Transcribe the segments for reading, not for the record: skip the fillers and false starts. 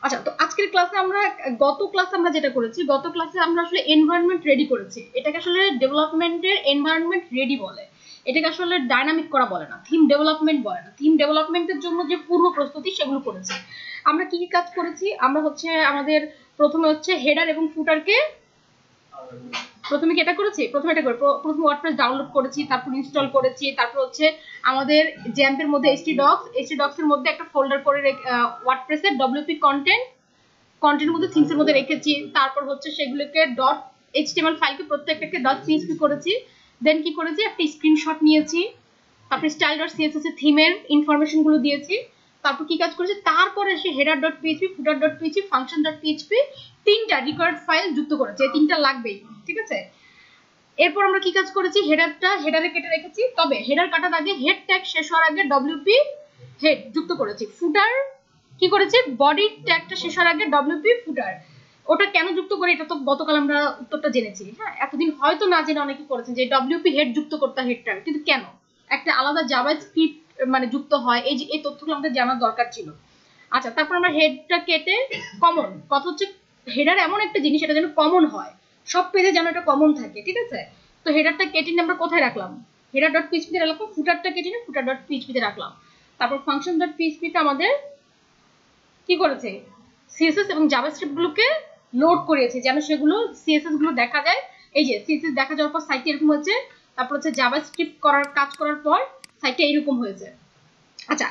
আচ্ছা, তো আজকের ক্লাসে আমরা গত ক্লাসে আমরা যেটা করেছি, গত ক্লাসে আমরা আসলে এনভায়রনমেন্ট রেডি করেছি। এটাকে আসলে ডেভেলপমেন্টের এনভায়রনমেন্ট রেডি বলে, এটাকে আসলে ডাইনামিক করা বলে না, থিম ডেভেলপমেন্ট বলে না। থিম ডেভেলপমেন্টের জন্য যে পূর্ব প্রস্তুতি সেগুলো করেছি। আমরা কি কি কাজ করেছি? আমরা হচ্ছে আমাদের প্রথমে হচ্ছে হেডার এবং ফুটারকে প্রথমে কি এটা করেছি, প্রথমে প্রথমে ওয়ার্ডপ্রেস ডাউনলোড করেছি, তারপর ইনস্টল করেছি, তারপর হচ্ছে আমাদের জ্যাম্পের মধ্যে htdocs এর মধ্যে একটা ফোল্ডার করে ওয়ার্ডপ্রেসের wp কন্টেন্টের মধ্যে থিমসের মধ্যে রেখেছি। তারপর হচ্ছে সেগুলোকে .html ফাইলকে প্রত্যেকটাকে .php করেছি। দেন কি করেছি, একটা স্ক্রিনশট নিয়েছি, তারপর style.css এর থিমের ইনফরমেশন গুলো দিয়েছি। তারপর কি কাজ করেছি, তারপরে এসে header.php, footer.php, function.php তিনটা রিকোয়ার্ড ফাইল যুক্ত করেছি। এই তিনটা লাগবেই, ঠিক আছে? এরপর আমরা কি কাজ করেছি, হেডারে কেটে রেখেছি, তবে হেডার কাটার আগে হেড ট্যাগ শেষ হওয়ার আগে wp হেড যুক্ত করেছি। ফুটার কি করেছি, বডি ট্যাগটা শেষ হওয়ার আগে wp ফুটার। ওটা কেন যুক্ত করি এটা তো গতকাল আমরা উত্তরটা জেনেছি। হ্যাঁ, এতদিন হয়তো না জেনে অনেকে করেছেন যে wp হেড যুক্ত করতে হেড ট্যাগ, কিন্তু কেন একটা আলাদা জাভাস্ক্রিপ্ট মানে যুক্ত হয়, এই তথ্যগুলো আমাদের জানার দরকার ছিল। আচ্ছা, তারপর আমরা হেডটা কেটে কমন, কথা হচ্ছে হেডার এমন একটা জিনিস এটা যেন কমন হয়, সব পেজে যেন এটা কমন থাকে, ঠিক আছে? তো হেডারটা কেটে আমরা কোথায় রাখলাম, header.php তে রাখলাম, ফুটারটা কেটে footer.php তে রাখলাম। তারপর function.php তে আমাদের কি করেছে, সিএসএস এবং জাভাস্ক্রিপ্ট গুলোকে লোড করেছে যেন সেগুলো সিএসএস গুলো দেখা যায়। এই যে সিএসএস দেখা যাওয়ার পর সাইটে এরকম হচ্ছে, তারপর হচ্ছে জাভাস্ক্রিপ্ট কাজ করার পর সাইটে এইরকম হয়েছে। আচ্ছা,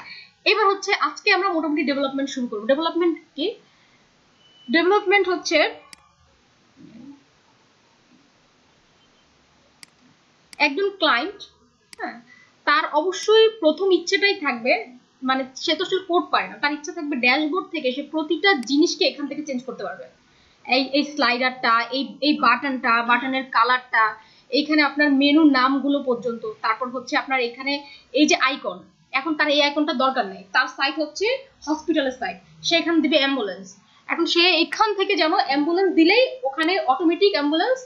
এবার হচ্ছে আজকে আমরা মোটামুটি ডেভেলপমেন্ট শুরু করব। ডেভেলপমেন্ট কি? ডেভেলপমেন্ট হচ্ছে একজন ক্লায়েন্ট, হ্যাঁ, তার অবশ্যই প্রথম ইচ্ছেটাই থাকবে, মানে সে তো শুধু কোড পায় না, তার ইচ্ছা থাকবে ড্যাশবোর্ড থেকে সে প্রতিটা জিনিসকে এখান থেকে চেঞ্জ করতে পারবে। এই স্লাইডারটা, এই বাটনের কালারটা, এইখানে আপনার মেনুর নামগুলো পর্যন্ত, তারপর হচ্ছে আপনার এখানে এই যে আইকন, এখন তার এই আইকনটা দরকার নেই, তার সাইট হচ্ছে হসপিটালের সাইট, সে এখানে দিবে অ্যাম্বুলেন্স, এখন সে এখান থেকে যেন অ্যাম্বুলেন্স দিলেই ওখানে অটোমেটিক অ্যাম্বুলেন্স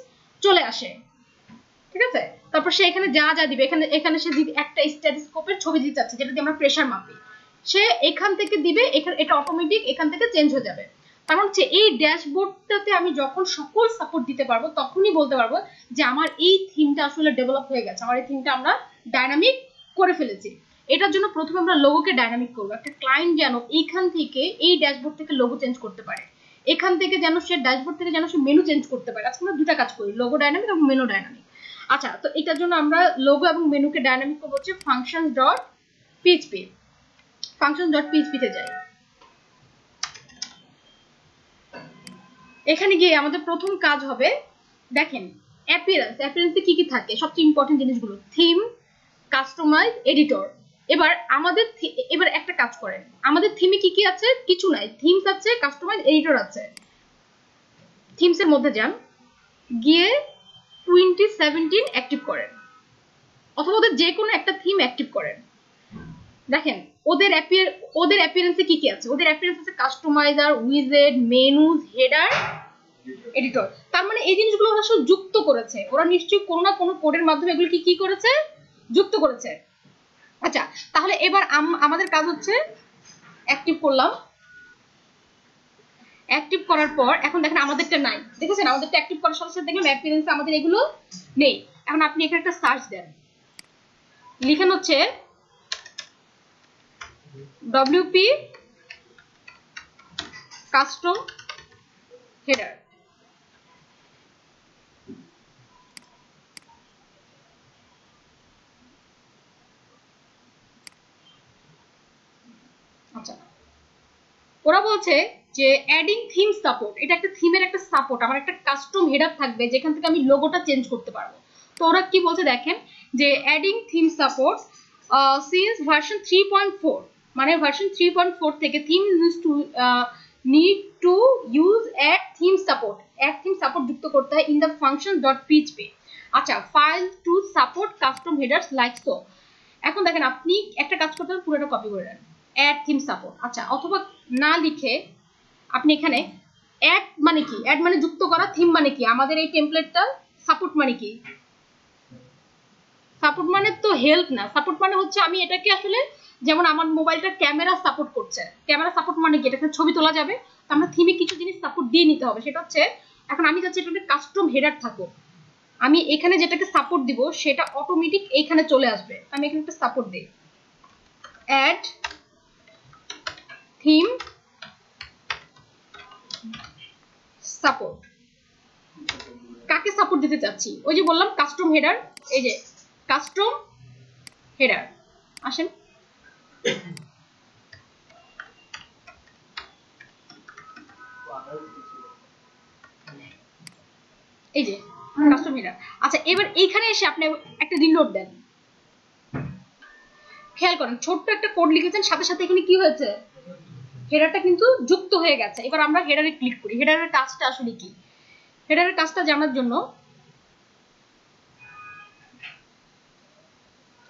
চলে আসে, ঠিক আছে? তারপর সে এখানে যা যা দিবে, এখানে সে একটা স্টেথোস্কোপের ছবি দিতে চাচ্ছে যেটা দিয়ে আমরা প্রেসার মাপি, সে এখান থেকে দিবে, এটা অটোমেটিক এখান থেকে চেঞ্জ হয়ে যাবে। তার মানে এই ড্যাশবোর্ডটাতে আমি যখন সকল সাপোর্ট দিতে পারবো তখনই বলতে পারবো যে আমার এই থিমটা আসলে ডেভেলপ হয়ে গেছে, আমার এই থিমটা আমরা ডাইনামিক করে ফেলেছি। এটার জন্য প্রথমে আমরা লোগোকে ডাইনামিক করবো। একটা ক্লায়েন্ট যেন এইখান থেকে এই ড্যাশবোর্ড থেকে লোগো চেঞ্জ করতে পারে, এখান থেকে যেন সে ড্যাশবোর্ড থেকে যেন সে মেনু চেঞ্জ করতে পারে। আজকে আমরা দুটা কাজ করি, লোগো ডাইনামিক এবং মেনু ডাইনামিক। আচ্ছা, তো এটার জন্য আমরা লোগো এবং মেনুকে ডাইনামিক করব হচ্ছে functions.php। functions.php তে যাই। এখানে গিয়ে আমাদের প্রথম কাজ হবে, দেখেন অ্যাপিয়ারেন্সে কি কি থাকে, সবচেয়ে ইম্পর্টেন্ট জিনিসগুলো, থিম, কাস্টমাইজ, এডিটর। এবার একটা কাজ করেন, আমাদের থিমে কি কি আছে? কিছু নাই, থিমস আছে, কাস্টমাইজ, এডিটর আছে। থিমস এর মধ্যে যান, গিয়ে 2017 অ্যাক্টিভ করেন, অথবা ওদের যে কোনো একটা থিম অ্যাক্টিভ করেন। দেখেন ওদের অ্যাপিয়ারেন্সে কি কি আছে, ওদের অ্যাপিয়ারেন্স আছে কাস্টমাইজার, উইজেট, মেনুজ, হেডার, এডিটর। তার মানে এই জিনিসগুলো ওরা সব যুক্ত করেছে, ওরা নিশ্চয়ই কোনো না কোনো কোডের মাধ্যমে এগুলো কি করেছে, যুক্ত করেছে। আচ্ছা, তাহলে এবার আমাদের কাজ হচ্ছে অ্যাক্টিভ করলাম। অ্যাক্টিভ করার পর এখন দেখেন আমাদেরটা নাই, দেখেছেন আমাদেরটা অ্যাক্টিভ করার সাথে সাথে দেখলাম অ্যাপিয়ারেন্সে আমাদের এগুলো নেই। এখন আপনি এখানে একটা সার্চ দেন, লিখেন হচ্ছে wp কাস্টম হেডার। আচ্ছা, ওরা বলছে যে অ্যাডিং থিম সাপোর্ট, এটা একটা থিমের একটা সাপোর্ট, আমার একটা কাস্টম হেডার থাকবে যেখান থেকে আমি লোগোটা চেঞ্জ করতে পারবো। তো ওরা কি বলছে দেখেন, যে adding theme support since version 3.4, মানে ভার্সন 3.4 থেকে theme need to use add theme support যুক্ত করতে হয় ইন দ্য functions.php। আচ্ছা, file to support custom headers like so. এখন দেখেন আপনি একটা কাজ করতে হবে, পুরোটা কপি করে নেন, অ্যাড থিম সাপোর্ট। আচ্ছা, অথবা না লিখে আপনি এখানে অ্যাড মানে কি, অ্যাড মানে যুক্ত করা, থিম মানে কি, আমাদের এই টেমপ্লেটটা সাপোর্ট মানে কি, সাপোর্ট মানে তো হেল্প না, সাপোর্ট মানে হচ্ছে আমি এটাকে আসলে যেমন আমার মোবাইলটা ক্যামেরা সাপোর্ট করছে, ক্যামেরা সাপোর্ট মানে কি, এটাতে ছবি তোলা যাবে, তো আমরা থিমে কিছু জিনিস সাপোর্ট দিয়ে নিতে হবে। সেটা হচ্ছে এখন আমি চাচ্ছি এটা কাস্টম হেডার থাকুক, আমি এখানে যেটাকে সাপোর্ট দিব সেটা অটোমেটিক এইখানে চলে আসবে। আমি এখানে একটা সাপোর্ট দিই, অ্যাড থিম সাপোর্ট। কাকে সাপোর্ট দিতে চাচ্ছি, ওই যে বললাম কাস্টম হেডার, এই যে কাস্টম হেডার, আসেন এই যে কাস্টম হেডার। আচ্ছা এবার এইখানে এসে আপনি একটা রিলোড দেন, খেয়াল করেন ছোট্ট একটা কোড লিখেছেন, সাথে সাথে এখানে কি হয়েছে, হেডারটা কিন্তু যুক্ত হয়ে গেছে। এবার আমরা হেডারে ক্লিক করি, হেডারের কাজটা আসলে কি, হেডারের কাজটা জানার জন্য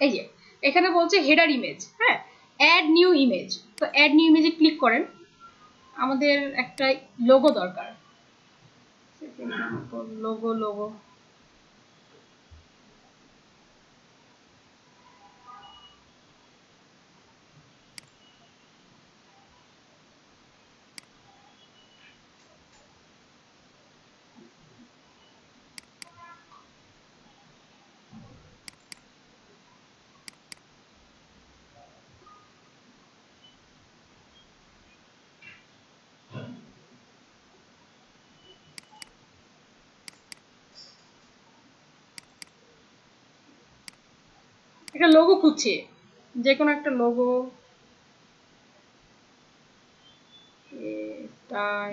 এই যে এখানে বলছে হেডার ইমেজ, হ্যাঁ অ্যাড নিউ ইমেজ, তো অ্যাড নিউ ইমেজে ক্লিক করেন। আমাদের একটা লোগো দরকার, লোগো লোগো একটা লোগো খুঁজছি, যে কোনো একটা লোগো, তাই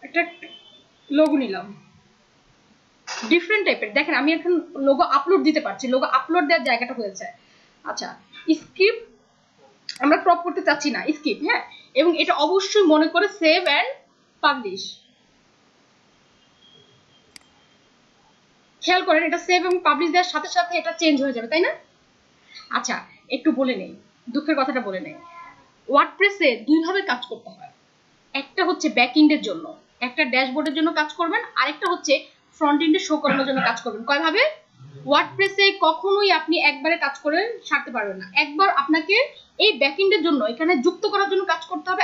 একটা লোগো নিলাম ডিফারেন্ট টাইপের। দেখেন আমি এখন লোগো আপলোড দিতে পারছি, লোগো আপলোড দেওয়ার জায়গাটা হয়েছে। আচ্ছা স্কিপ আমরা ক্রপ করতে চাচ্ছি না, স্কিপ, হ্যাঁ, এবং এটা অবশ্যই মনে করে সেভ এন্ড পাবলিশ। খেয়াল করেন এটা সেভ এবং পাবলিশ দেওয়ার সাথে সাথে এটা চেঞ্জ হয়ে যাবে, তাই না? আচ্ছা একটু বলে নেই, দুঃখের কথাটা বলে নেই, ওয়ার্ডপ্রেসে দুই ভাবে কাজ করতে হয়। একটা হচ্ছে ব্যাক এন্ডের জন্য, একটা ড্যাশবোর্ডের জন্য কাজ করবেন, আরেকটা হচ্ছে ফ্রন্ট এন্ডে শো করানোর জন্য কাজ করবেন। কয় ভাবে? ওয়ার্ডপ্রেসে কখনোই আপনি একবারে কাজ করে ছাড়তে পারবেন না, একবার আপনাকে এই ব্যাক এন্ডের জন্য এখানে যুক্ত করার জন্য কাজ করতে হবে,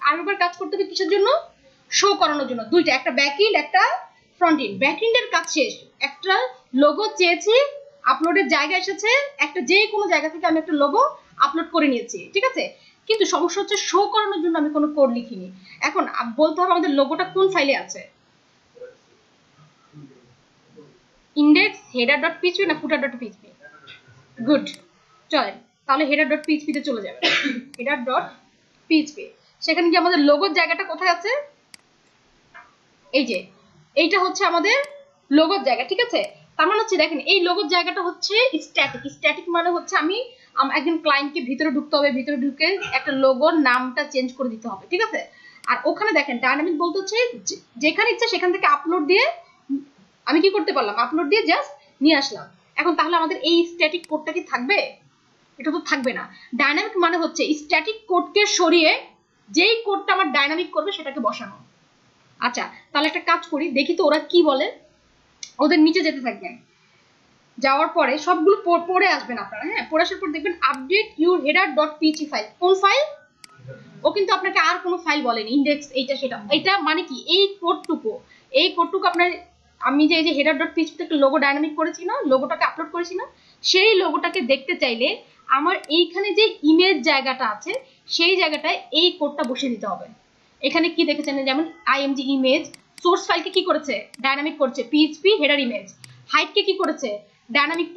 আরেকবার কাজ করতে হবে কিসের জন্য, শো করানোর জন্য। দুইটা, একটা ব্যাক এন্ড একটা ফ্রন্ট এন্ড। ব্যাক এন্ডের কাজ শেষ, একটা লোগো চেয়েছি, আপলোডের জায়গা এসেছে, একটা যে কোনো জায়গা থেকে আমি একটা লোগো আপলোড করে নিয়েছি, ঠিক আছে, কিন্তু সমস্যা হচ্ছে শো করানোর জন্য আমি কোনো কোড লিখিনি। এখন বলতে হবে আমাদের লোগোটা কোন ফাইলে আছে, ইন্ডেক্স header.php না footer.php, গুড, চলেন তাহলে header.php তে চলে যাবে। header.php, সেখানে কি আমাদের লোগোর জায়গাটা কোথায় আছে, এই যে এইটা হচ্ছে আমাদের লোগোর জায়গা, ঠিক আছে। তার মানে হচ্ছে দেখেন এই লোগোর জায়গাটা হচ্ছে স্ট্যাটিক, স্ট্যাটিক মানে হচ্ছে আমি একজন ক্লায়েন্টকে ভিতরে ঢুকতে হবে, ভিতরে ঢুকে একটা লোগোর নামটা চেঞ্জ করে দিতে হবে, ঠিক আছে। আর ওখানে দেখেন ডায়নামিক বলতে হচ্ছে যেখানে ইচ্ছা সেখান থেকে আপলোড দিয়ে আমি কি করতে পারলাম, আপলোড দিয়ে জাস্ট নিয়ে আসলাম। এখন তাহলে আমাদের এই স্ট্যাটিক কোডটা কি থাকবে, এটা তো থাকবে না। ডায়নামিক মানে হচ্ছে স্ট্যাটিক কোডকে সরিয়ে যেই কোডটা আমার ডায়নামিক করবে সেটাকে বসানো। আচ্ছা তাহলে একটা কাজ করি, দেখি তো ওরা কি বলে। ওদের নিচে যেতে থাকবেন, যাওয়ার পরে সবগুলো পড়ে আসবেন আপনারা, হ্যাঁ, পড়ে আসার পর দেখবেন আপডেট ইউর header.php ফাইল। কোন ফাইল? ও কিন্তু আপনাকে আর কোনো ফাইল বলেনি, ইন্ডেক্স এইটা সেটা, এটা মানে কি এই কোডটুকু আপনার, আমি যে এই যে header.php তে একটা লোগো ডায়নামিক করেছি না, লোগোটাকে আপলোড করেছি না, সেই লোগোটাকে দেখতে চাইলে আমার এইখানে যে ইমেজ জায়গাটা আছে সেই জায়গাটায় এই কোডটা বসিয়ে দিতে হবে। এখানে কি দেখেছেন, যেমন img ইমেজ, সোর্স ফাইলকে কি করেছে, ডায়নামিক করেছে php হেডার ইমেজ, হাইটকে কি করেছে, ডায়নামিক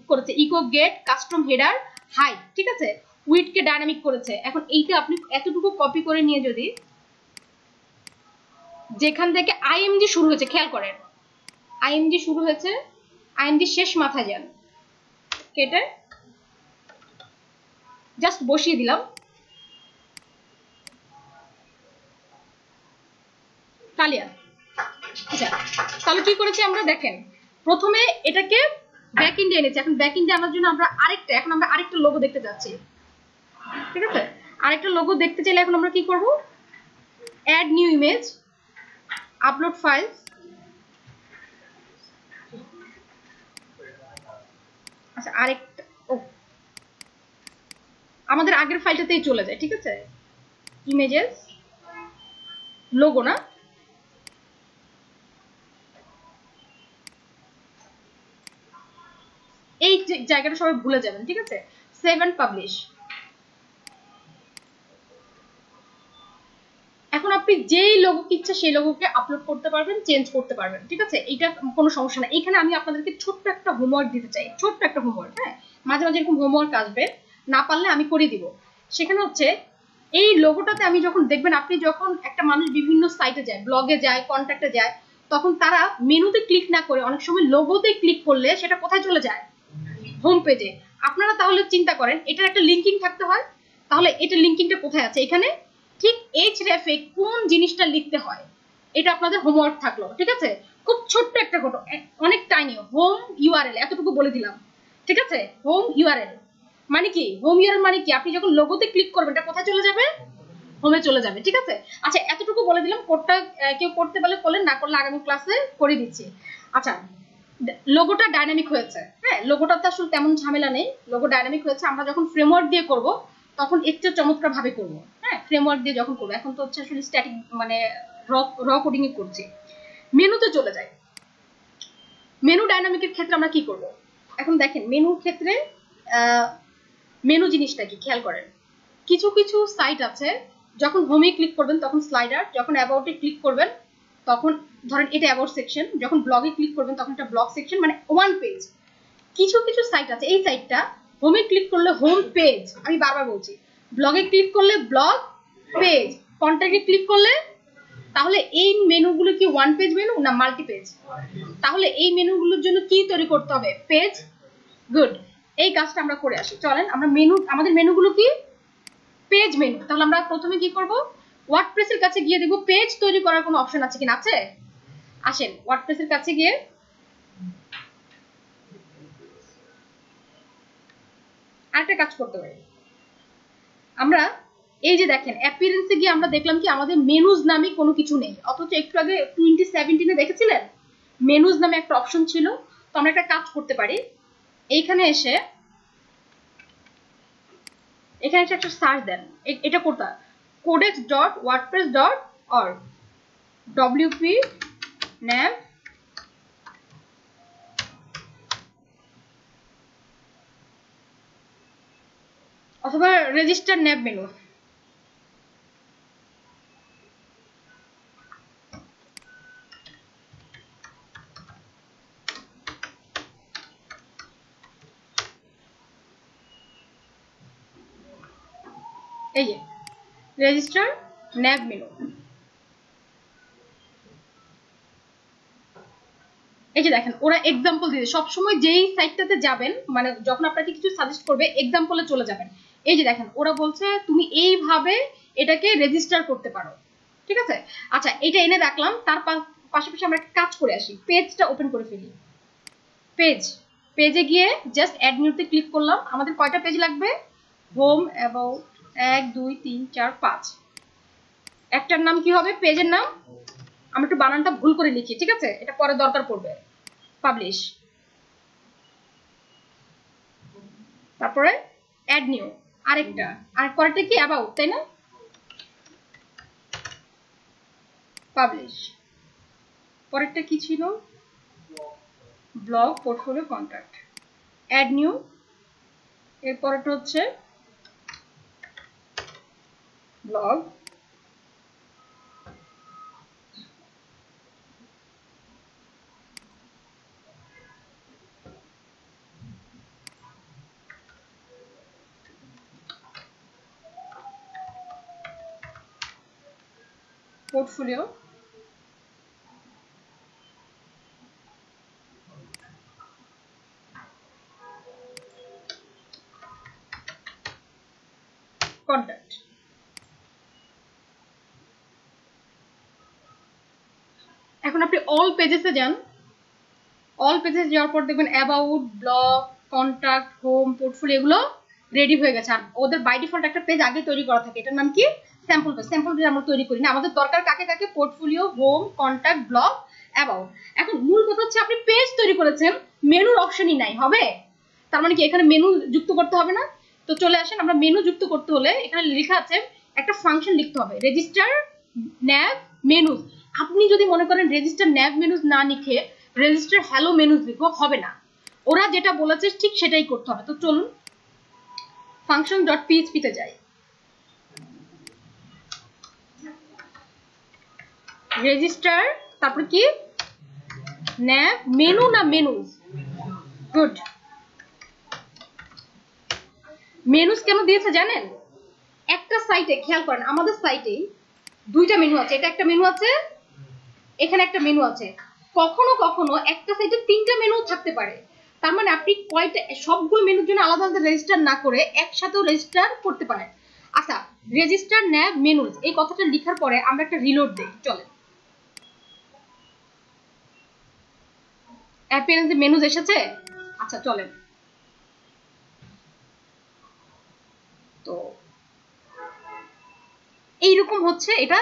করেছে eco gate custom header height, ঠিক আছে, উইডকে ডায়নামিক করেছে। এখন এইটা আপনি এতটুকু কপি করে নিয়ে যদি যেখান থেকে img শুরু হয়েছে, খেয়াল করেন img শুরু হয়েছে, img শেষ মাথায় যান, কেটে জাস্ট বসিয়ে দিলাম তালিয়া। আচ্ছা তাহলে কি করেছি আমরা, দেখেন প্রথমে এটাকে ব্যাকএন্ডে এনেছি, এখন ব্যাকএন্ডে আনার জন্য আমরা আরেকটা লোগো দেখতে যাচ্ছি, ঠিক আছে। আরেকটা লোগো দেখতে চাইলে এখন আমরা কি করব, add new image, upload file. আচ্ছা আরেকটা, ও আমাদের আগের ফাইলটাতেই চলে যায়, ঠিক আছে, ইমেজেস লোগো না, এই জায়গাটা সবাই ভুলে যাবেন, ঠিক আছে। Save and publish. এখন আপনি যেই লোগো ইচ্ছা সেই লোগোকে আপলোড করতে পারবেন, চেঞ্জ করতে পারবেন, ঠিক আছে, এইটা কোনো সমস্যা না। এখানে আমি আপনাদেরকে ছোট্ট একটা হোমওয়ার্ক দিতে চাই, ছোট্ট একটা হোমওয়ার্ক, হ্যাঁ, মাঝে মাঝে এরকম হোমওয়ার্ক আসবে, না পারলে আমি করে দিব। সেখানে হচ্ছে এই লোগোটাতে আমি যখন দেখবেন, আপনি যখন একটা মানুষ বিভিন্ন সাইটে যায়, ব্লগে যায়, কন্ট্যাক্টে যায়, তখন তারা মেনুতে ক্লিক না করে অনেক সময় লোগোতে ক্লিক করলে সেটা কোথায় চলে যায়, হোম পেজে। আপনারা তাহলে চিন্তা করেন, এটার একটা লিঙ্কিং থাকতে হয়, তাহলে এটা লিঙ্কিংটা কোথায় আছে, এখানে ঠিক এইচরেফে কোন জিনিসটা লিখতে হয়, এটা আপনাদের হোমওয়ার্ক থাকলো, ঠিক আছে। খুব ছোট্ট একটা ফটো, অনেক টাইনি, হোম ইউআরএল এতটুকু বলে দিলাম, ঠিক আছে। হোম ইউআরএল মানে কি, হোম ইউআরএল মানে কি, আপনি যখন লোগোতে ক্লিক করবেন এটা কোথায় চলে যাবে, হোমে চলে যাবে, ঠিক আছে। আচ্ছা এতটুকু বলে দিলাম, কোডটা কেউ করতে পারলে করলেন, না করলে আগামী ক্লাসে করে দিচ্ছি। আচ্ছা লোগোটা ডাইনামিক হয়েছে, হ্যাঁ, লোগোটা তো আসলে তেমন ঝামেলা নেই, লোগো ডাইনামিক হয়েছে। আমরা যখন ফ্রেমওয়ার্ক দিয়ে করব তখন একটু চমৎকার ভাবে করব, হ্যাঁ, ফ্রেমওয়ার্ক দিয়ে যখন করব। এখন তো হচ্ছে আসলে স্ট্যাটিক মানে র কোডিং এ করছি। মেনুতে চলে যায়। মেনু ডাইনামিকের ক্ষেত্রে আমরা কি করব, এখন দেখেন মেনুর ক্ষেত্রে মেনু জিনিসটা কি খেয়াল করেন। কিছু কিছু সাইট আছে যখন হোমে ক্লিক করবেন তখন স্লাইডার, যখন অ্যাবাউটে ক্লিক করবেন তখন ধরেন এটা অ্যাবাউট সেকশন, যখন ব্লগে ক্লিক করবেন তখন এটা ব্লগ সেকশন, মানে ওয়ান পেজ। কিছু কিছু সাইট আছে, এই সাইটটা হোমে ক্লিক করলে হোম পেজ, আমি বারবার বলছি, ব্লগে ক্লিক করলে ব্লগ পেজ, কন্ট্যাক্টে ক্লিক করলে, তাহলে এই মেনুগুলো কি ওয়ান পেজ মেনু না মাল্টি পেজ, তাহলে এই মেনুগুলোর জন্য কি তৈরি করতে হবে, পেজ। গুড, এই কাজটা আমরা করে আসি। চলেন আমরা মেনু, আমাদের মেনুগুলো কি পেজ মেনু। তাহলে আমরা প্রথমে কি করব, ওয়ার্ডপ্রেসের কাছে গিয়ে দেখব পেজ তৈরি করার কোনো অপশন আছে কিনা, আছে। আসেন ওয়ার্ডপ্রেসের কাছে গিয়ে আরেকটা কাজ করতে পারি আমরা। এই যে দেখেন অ্যাপিয়ারেন্সে গিয়ে আমরা দেখলাম কি আমাদের মেনুজ নামে কোনো কিছু নেই, অথচ একটু আগে 2017 দেখেছিলেন মেনুজ নামে একটা অপশন ছিল। তো আমরা একটা কাজ করতে পারি, এইখানে এসে এখানে একটা সার্চ দেন, এটা করতে codex.wordpress.org wp nav অথবা রেজিস্টার nav মেনু। এই যে রেজিস্টার nav মেনু, এই যে দেখেন ওরা এক্সাম্পল দিয়েছে। সবসময় যেই সাইটটাতে যাবেন, মানে যখন আপনাকে কিছু সাজেস্ট করবে এক্সাম্পলে চলে যাবেন। এই যে দেখেন ওরা বলছে তুমি এইভাবে এটাকে রেজিস্টার করতে পারো, ঠিক আছে। আচ্ছা এটা এনে রাখলাম, তার পাশাপাশি আমরা একটা কাজ করে আসি, পেজটা ওপেন করে ফেলি। পেজে গিয়ে জাস্ট অ্যাড নিউতে ক্লিক করলাম। আমাদের কয়টা পেজ লাগবে, হোম, অ্যাবাউট, 1 2 3 4 5। একটার নাম কি হবে, পেজের নাম, আমরা একটু বানানটা ভুল করে লিখি, ঠিক আছে, এটা পরে দরকার পড়বে, পাবলিশ। তারপরে অ্যাড নিউ, আরেকটা, আর পরেরটা কি অ্যাবাউট, তাই না, পাবলিশ। পরেরটা কি ছিল, blog, portfolio, contact, add new. এরপরটা হচ্ছে ব্লগ, পোর্টফোলিও, কন্ট্যাক্ট। এখন আপনি অল পেজেসে যান, অল পেজেস যাওয়ার পর দেখবেন about, blog, contact, home, portfolio এগুলো রেডি হয়ে গেছে। আর ওদের বাই ডিফল্ট একটা পেজ আগে তৈরি করা থাকে, এটার নাম কি স্যাম্পল পেজ। স্যাম্পল পেজ আমরা তৈরি করি না, আমাদের দরকার কাকে কাকে, portfolio, home, contact, blog, about. এখন মূল কথা হচ্ছে আপনি পেজ তৈরি করেছেন, মেনুর অপশনই নাই, হবে? তার মানে কি এখানে মেনু যুক্ত করতে হবে না? তো চলে আসেন, আমরা মেনু যুক্ত করতে হলে এখানে লেখা আছে একটা ফাংশন লিখতে হবে, রেজিস্টার ন্যাভ মেনুজ। আপনি যদি মনে করেন রেজিস্টার ন্যাভ মেনুজ না লিখে রেজিস্টার হ্যালো মেনুজ লিখো, হবে না। ওরা যেটা বলেছে ঠিক সেটাই করতে হবে। তো চলুন ফাংশন ডট পিএইচপি তে যাই। রেজিস্টার, তারপর কি ন্যাভ মেনু না মেনুজ, গুড। মেনুজ কেন দিয়েছে জানেন? একটা সাইটে খেয়াল করেন, আমাদের সাইটে দুইটা মেনু আছে, এটা একটা মেনু আছে, এখানে একটা মেনু আছে। কখনো কখনো একটা সাইটে তিনটা মেনু থাকতে পারে, তার মানে আপনি কয়টা সবগুলো মেনুর জন্য আলাদা আলাদা রেজিস্টার না করে একসাথেও রেজিস্টার করতে পারেন। আচ্ছা, রেজিস্টার ন্যাভ মেনুজ এই কথাটা লেখার পরে আমরা একটা রিলোড দেই, চলে। অ্যাপিয়ারেন্সে মেনুজ এসেছে, আচ্ছা চলেন। তো এইরকম হচ্ছে, এটা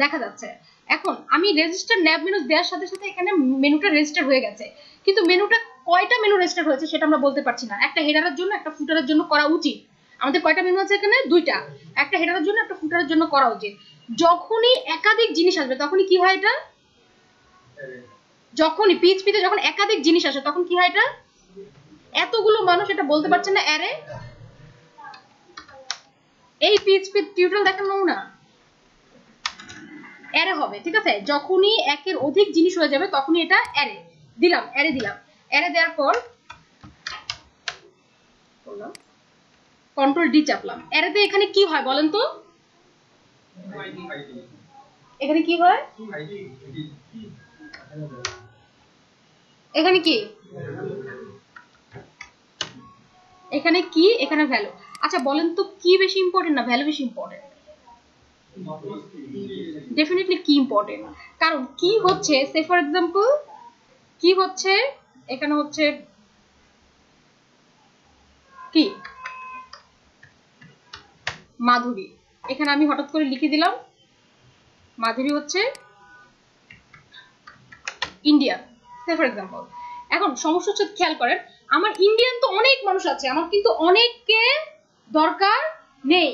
দেখা যাচ্ছে। এখন আমি রেজিস্টার ন্যাভ মেনুজ দেওয়ার সাথে সাথে এখানে মেনুটা রেজিস্টার হয়ে গেছে, কিন্তু মেনুটা কয়টা মেনু রেজিস্টার হয়েছে সেটা আমরা বলতে পারছি না। একটা হেডারের জন্য একটা ফুটারের জন্য করা উচিত। আমাদের কয়টা মেনু আছে এখানে? দুইটা, একটা হেডারের জন্য একটা ফুটারের জন্য করা উচিত। যখনই একাধিক জিনিস আসবে তখনই কি হয় এটা? যখনই পিএইচপিতে যখন একাধিক জিনিস আসে তখন কি হয় এটা? এতগুলো মানুষ এটা বলতে পারছে না অ্যারে। এই পিএইচপি টিউটোরিয়াল দেখানো না, অ্যারে হবে, ঠিক আছে? যখনই একের অধিক জিনিস হয়ে যাবে তখনই এটা অ্যারে দিলাম, অ্যারে দিলাম। অ্যারে দেওয়ার পর কন্ট্রোল ডি চাপলাম। অ্যারেতে এখানে কি হয় বলেন তো? এখানে কি হয়? এখানে কি? এখানে কি? এখানে ভ্যালু। আচ্ছা বলেন তো কি বেশি ইম্পর্টেন্ট না ভ্যালু বেশি ইম্পর্টেন্ট? ডেফিনেটলি কি ইম্পর্টেন্ট, কারণ কি হচ্ছে, সে ফর এক্সাম্পল কি হচ্ছে এখানে হচ্ছে কি মাধুরী, এখানে আমি হঠাৎ করে লিখে দিলাম মাধুরী হচ্ছে ইন্ডিয়ান, সে ফর এক্সাম্পল। এখন সমস্যা হচ্ছে খেয়াল করেন, আমার ইন্ডিয়ান তো অনেক মানুষ আছে, আমার কিন্তু অনেককে দরকার নেই,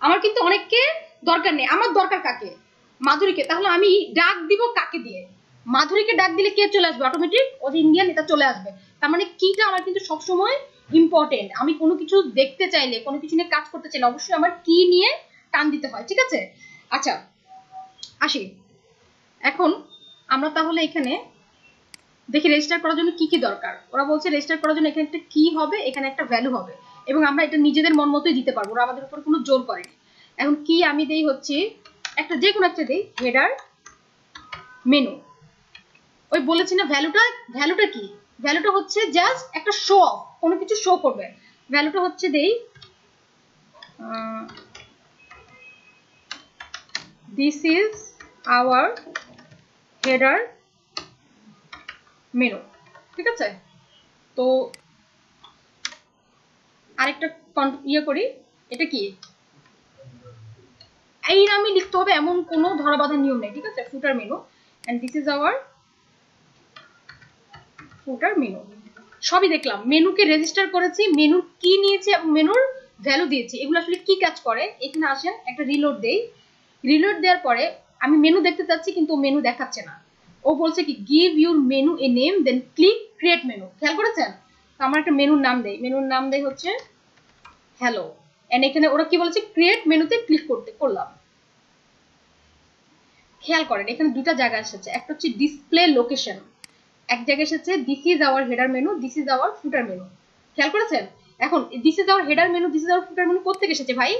আমার কিন্তু অনেককে দরকার নেই। আমার দরকার কাকে? মাধুরীকে। তাহলে আমি ডাক দিব কাকে দিয়ে? মাধুরীকে ডাক দিলে কে চলে আসবে? অটোমেটিক ওই ইন্ডিয়ান এটা চলে আসবে। তার মানে কিটা আমার কিন্তু সবসময় ইম্পর্টেন্ট। আমি কোনো কিছু দেখতে চাইলে, কোনো কিছু নিয়ে কাজ করতে চাইলে অবশ্যই আমার কি নিয়ে টান দিতে হয়, ঠিক আছে? আচ্ছা আসি, এখন আমরা তাহলে এখানে দেখি রেজিস্টার করার জন্য কি কি দরকার। ওরা বলছে রেজিস্টার করার জন্য এখানে একটা কি হবে, এখানে একটা ভ্যালু হবে, এবং আমরা এটা নিজেদের মন মতোই দিতে পারবো, ওরা আমাদের উপর কোনো জোর করেনি। এখন কি আমি দেই হচ্ছে একটা, যে কোনো একটা দেই হেডার মেনু। ওই বলেছি না ভ্যালুটা কি? ভ্যালুটা হচ্ছে জাস্ট একটা শো অফ, কোনো কিছু শো করবে। ভ্যালুটা হচ্ছে দেই this is our header menu, ঠিক আছে? তো আরেকটা ইয়ে করি, এটা কি এই নামই লিখতে হবে এমন কোনো ধরাবাঁধা নিয়ম নেই, ঠিক আছে? Footer menu, and this is our footer menu. সবই দেখলাম, মেনুকে রেজিস্টার করেছি, মেনু কি নিয়েছি এবং মেনুর ভ্যালু দিয়েছি। এগুলো আসলে কি কাজ করে? এখানে আসেন একটা রিলোড দেই। রিলোড দেওয়ার পরে আমি মেনু দেখতে চাচ্ছি কিন্তু মেনু দেখাচ্ছে না। ও বলছে কি give your menu a name then click create menu. খেয়াল করেছেন? তো আমার একটা মেনুর নাম দেই, মেনুর নাম দেই হচ্ছে হ্যালো, এন্ড এখানে ওরা কি বলেছে ক্রিয়েট মেনুতে ক্লিক করলাম। খেয়াল করেন এখানে দুটো জায়গা এসেছে, একটা হচ্ছে ডিসপ্লে লোকেশন, এক জায়গায় এসেছে this is our header menu, this is our footer menu. খেয়াল করেছেন? এখন this is our header menu, this is our footer menu কোত্থেকে এসেছে ভাই?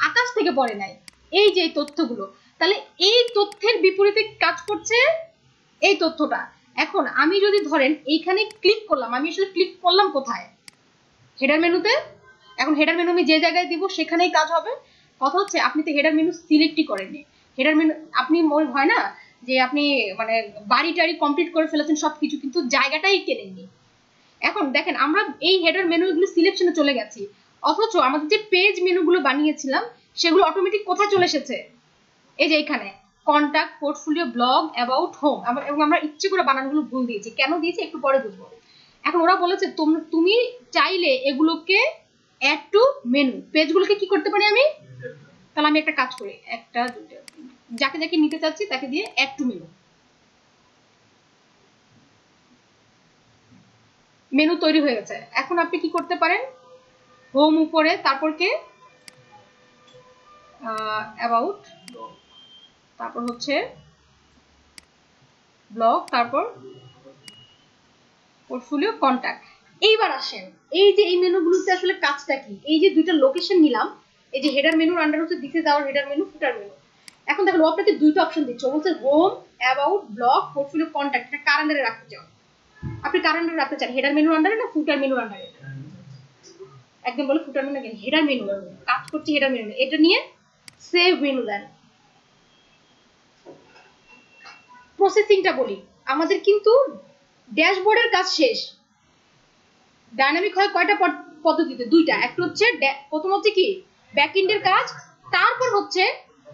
আকাশ থেকে পড়ে নাই। এই যে এই তথ্যগুলো, তাহলে এই তথ্যের বিপরীতে কাজ করছে এই তথ্যটা। এখন আমি যদি ধরেন এইখানে ক্লিক করলাম, আমি আসলে ক্লিক করলাম কোথায়? হেডার মেনুতে। এখন হেডার মেনু আমি যে জায়গায় দিব সেখানেই কাজ হবে। কথা হচ্ছে আপনি তো হেডার মেনু সিলেক্টই করেননি। হেডার মেনু আপনি মনে হয় না যে আপনি মানে বাড়ি টাড়ি কমপ্লিট করে ফেলেছেন সবকিছু, কিন্তু জায়গাটাই কেনেননি। এখন দেখেন আমরা এই হেডার মেনুগুলো সিলেকশনে চলে গেছি, অথচ আমাদের যে পেজ মেনুগুলো বানিয়েছিলাম সেগুলো অটোমেটিক কোথায় চলে এসেছে, এই যে এখানে contact, portfolio, blog, about, home. এবং আমরা ইচ্ছে করে বানানগুলো ভুল দিয়েছি, কেন দিয়েছি একটু পরে বুঝবো। এখন ওরা বলেছে তুমি চাইলে এগুলোকে অ্যাড টু মেনু, পেজগুলোকে কি করতে পারি আমি, তাহলে আমি একটা কাজ করি, একটা যাকে যাকে নিতে চাচ্ছি তাকে দিয়ে অ্যাড টু মেনু, মেনু তৈরি হয়ে গেছে। এখন আপনি কি করতে পারেন, হোম উপরে, তারপর কে অ্যাবাউট, তারপর হচ্ছে ব্লগ, তারপর পোর্টফোলিও, কন্টাক্ট। এইবার আসেন এই যে এই মেনুগুলোতে আসলে কাজটা কি, এই যে দুইটা লোকেশন নিলাম, এই যে হেডার মেনুর আন্ডার হচ্ছে this is our header menu, footer menu. এখন দেখো আপনাকে দুইটা অপশন দিচ্ছে, বলছে home, about, blog, portfolio, contact. এটা কার আন্ডারে রাখতে চান, আপনি কার আন্ডারে রাখতে চান, হেডার মেনুর আন্ডারে না ফুটার মেনুর আন্ডারে? একদম বলে ফুটার মেনু, হেডার মেনু কাজ করছি, হেডার মেনু। এটা নিয়ে সেভ মেনু দেন। প্রসেসিংটা বলি, আমাদের কিন্তু ড্যাশবোর্ডের কাজ শেষ। ডাইনামিক হয় কয়টা পদ্ধতিতে, দুইটা, একটা হচ্ছে প্রথম হচ্ছে কি ব্যাক এন্ডের কাজ, তারপর হচ্ছে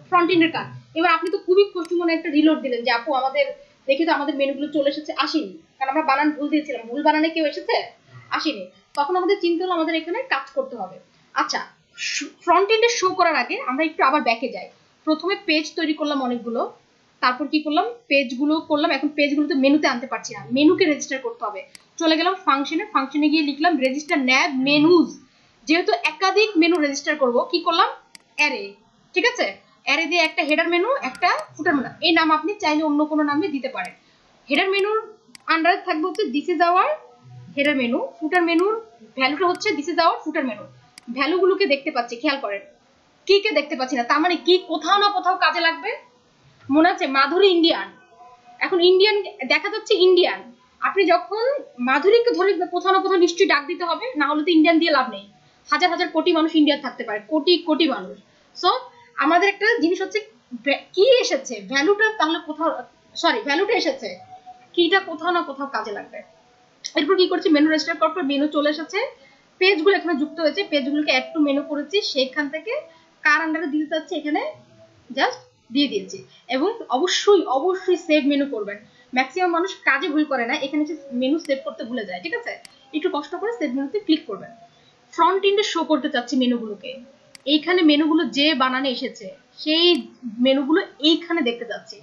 ফ্রন্ট এন্ডের কাজ। এবার আপনি তো খুবই কষ্ট মনে একটা রিলোড দিলেন যে আপু আমাদের দেখি তো আমাদের মেনুগুলো চলে এসেছে, আসেনি, কারণ আমরা বানান ভুল দিয়েছিলাম, ভুল বানানে কেউ এসেছে, আসেনি। তখন আমাদের চিন্তা হলো আমাদের এখানে কাজ করতে হবে। আচ্ছা, ফ্রন্ট এন্ডে শো করার আগে আমরা একটু আবার ব্যাকে যাই। প্রথমে পেজ তৈরি করলাম অনেকগুলো, তারপর কি করলাম, পেজগুলো করলাম। এখন পেজগুলো তো মেনুতে আনতে পারছি না, মেনুকে রেজিস্টার করতে হবে। চলে গেলাম ফাংশনে, ফাংশনে গিয়ে লিখলাম রেজিস্টার ন্যাব মেনুজ। যেহেতু একাধিক মেনু রেজিস্টার করব, কি করলাম, অ্যারে। ঠিক আছে, অ্যারে দিয়ে একটা হেডার মেনু, একটা ফুটার মেনু। এই নাম আপনি চাইলে অন্য কোনো নামে দিতে পারেন। হেডার মেনুর আন্ডারে থাকবে হচ্ছে this is our header menu, footer মেনুর ভ্যালুটা হচ্ছে this is our footer menu. ভ্যালুগুলোকে দেখতে পাচ্ছি, খেয়াল করেন, কি কে দেখতে পাচ্ছি না, তার মানে কি কোথাও না কোথাও কাজে লাগবে। মনে আছে মাধুরী ইন্ডিয়ান, এখন ইন্ডিয়ান দেখা যাচ্ছে ইন্ডিয়ান, আপনি যখন মাধুরীকে ধরে কোথাও না কোথাও নিশ্চয়ই ডাক দিতে হবে, না হলে তো ইন্ডিয়ান দিয়ে লাভ নেই। হাজার হাজার কোটি মানুষ ইন্ডিয়ান থাকতে পারে, কোটি কোটি মানুষ। সো আমাদের একটা জিনিস হচ্ছে কি এসেছে, ভ্যালুটা তাহলে কোথাও, সরি ভ্যালুটা এসেছে, কিটা কোথাও না কোথাও কাজে লাগবে। এরপর কি করছি, মেনু রেজিস্টার করার পর মেনু চলে এসেছে, পেজগুলো এখানে যুক্ত হয়েছে, পেজগুলোকে অ্যাড টু মেনু করেছি, সেখান থেকে কার আন্ডারে দিতে চাচ্ছি এখানে জাস্ট দিয়ে দিয়েছি। এবং অবশ্যই অবশ্যই সেভ মেনু করবেন। ম্যাক্সিমাম মানুষ কাজে ভুল করে না, এখানে মেনু সেভ করতে ভুলে যায়। ঠিক আছে, একটু কষ্ট করে সেভ মেনুতে ক্লিক করবেন। ফ্রন্ট এন্ডে শো করতে চাচ্ছি মেনুগুলোকে, এইখানে মেনুগুলো যে বানানে এসেছে সেই মেনুগুলো এইখানে দেখতে চাচ্ছি।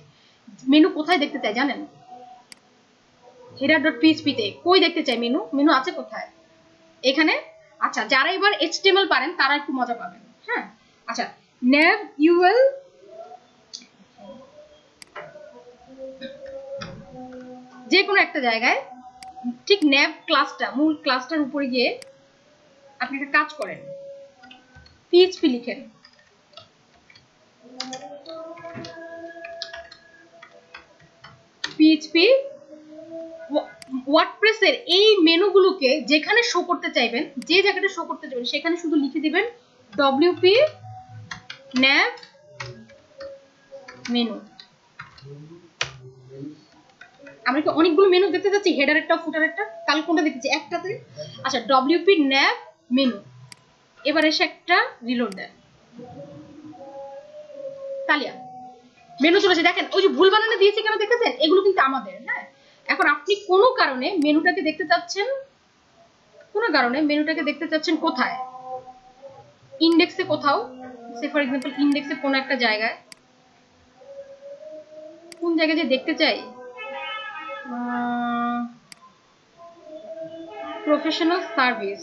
মেনু কোথায় দেখতে চাই জানেন, header.php তে। কই দেখতে চাই মেনু, মেনু আছে কোথায়, এখানে। আচ্ছা, যারা এবার HTML পারেন তারা একটু মজা পাবেন। হ্যাঁ, আচ্ছা, nav ul যে কোনো একটা জায়গায়, ঠিক nav ক্লাসটা, মূল ক্লাসটার উপরে গিয়ে আপনি একটা কাজ করেন, PHP লিখেন। PHP ওয়ার্ডপ্রেসের এই মেনুগুলোকে যেখানে শো করতে চাইবেন, যে জায়গাটা শো করতে চাইবেন সেখানে শুধু লিখে দিবেন wp nav মেনু। আমরা কি অনেকগুলো মেনু দেখতে যাচ্ছি, হেডার একটা ফুটার একটা, তাহলে কোনটা দেখতেছি, একটাতে। আচ্ছা, wp nav মেনু, এবার এসে একটা রিলোড দেন, তালিয়া মেনু চলেছে। দেখেন ওই যে ভুল বানানে দিয়েছে কেন দেখেছেন, এগুলো কিন্তু আমাদের। হ্যাঁ, এখন আপনি কোনো কারণে মেনুটাকে দেখতে চাচ্ছেন, কোনো কারণে মেনুটাকে দেখতে চাচ্ছেন কোথায়, ইন্ডেক্সে কোথাও, সে ফর এক্সাম্পল ইন্ডেক্সে কোনো একটা জায়গায়, কোন জায়গায় যে দেখতে চাই, প্রফেশনাল সার্ভিস,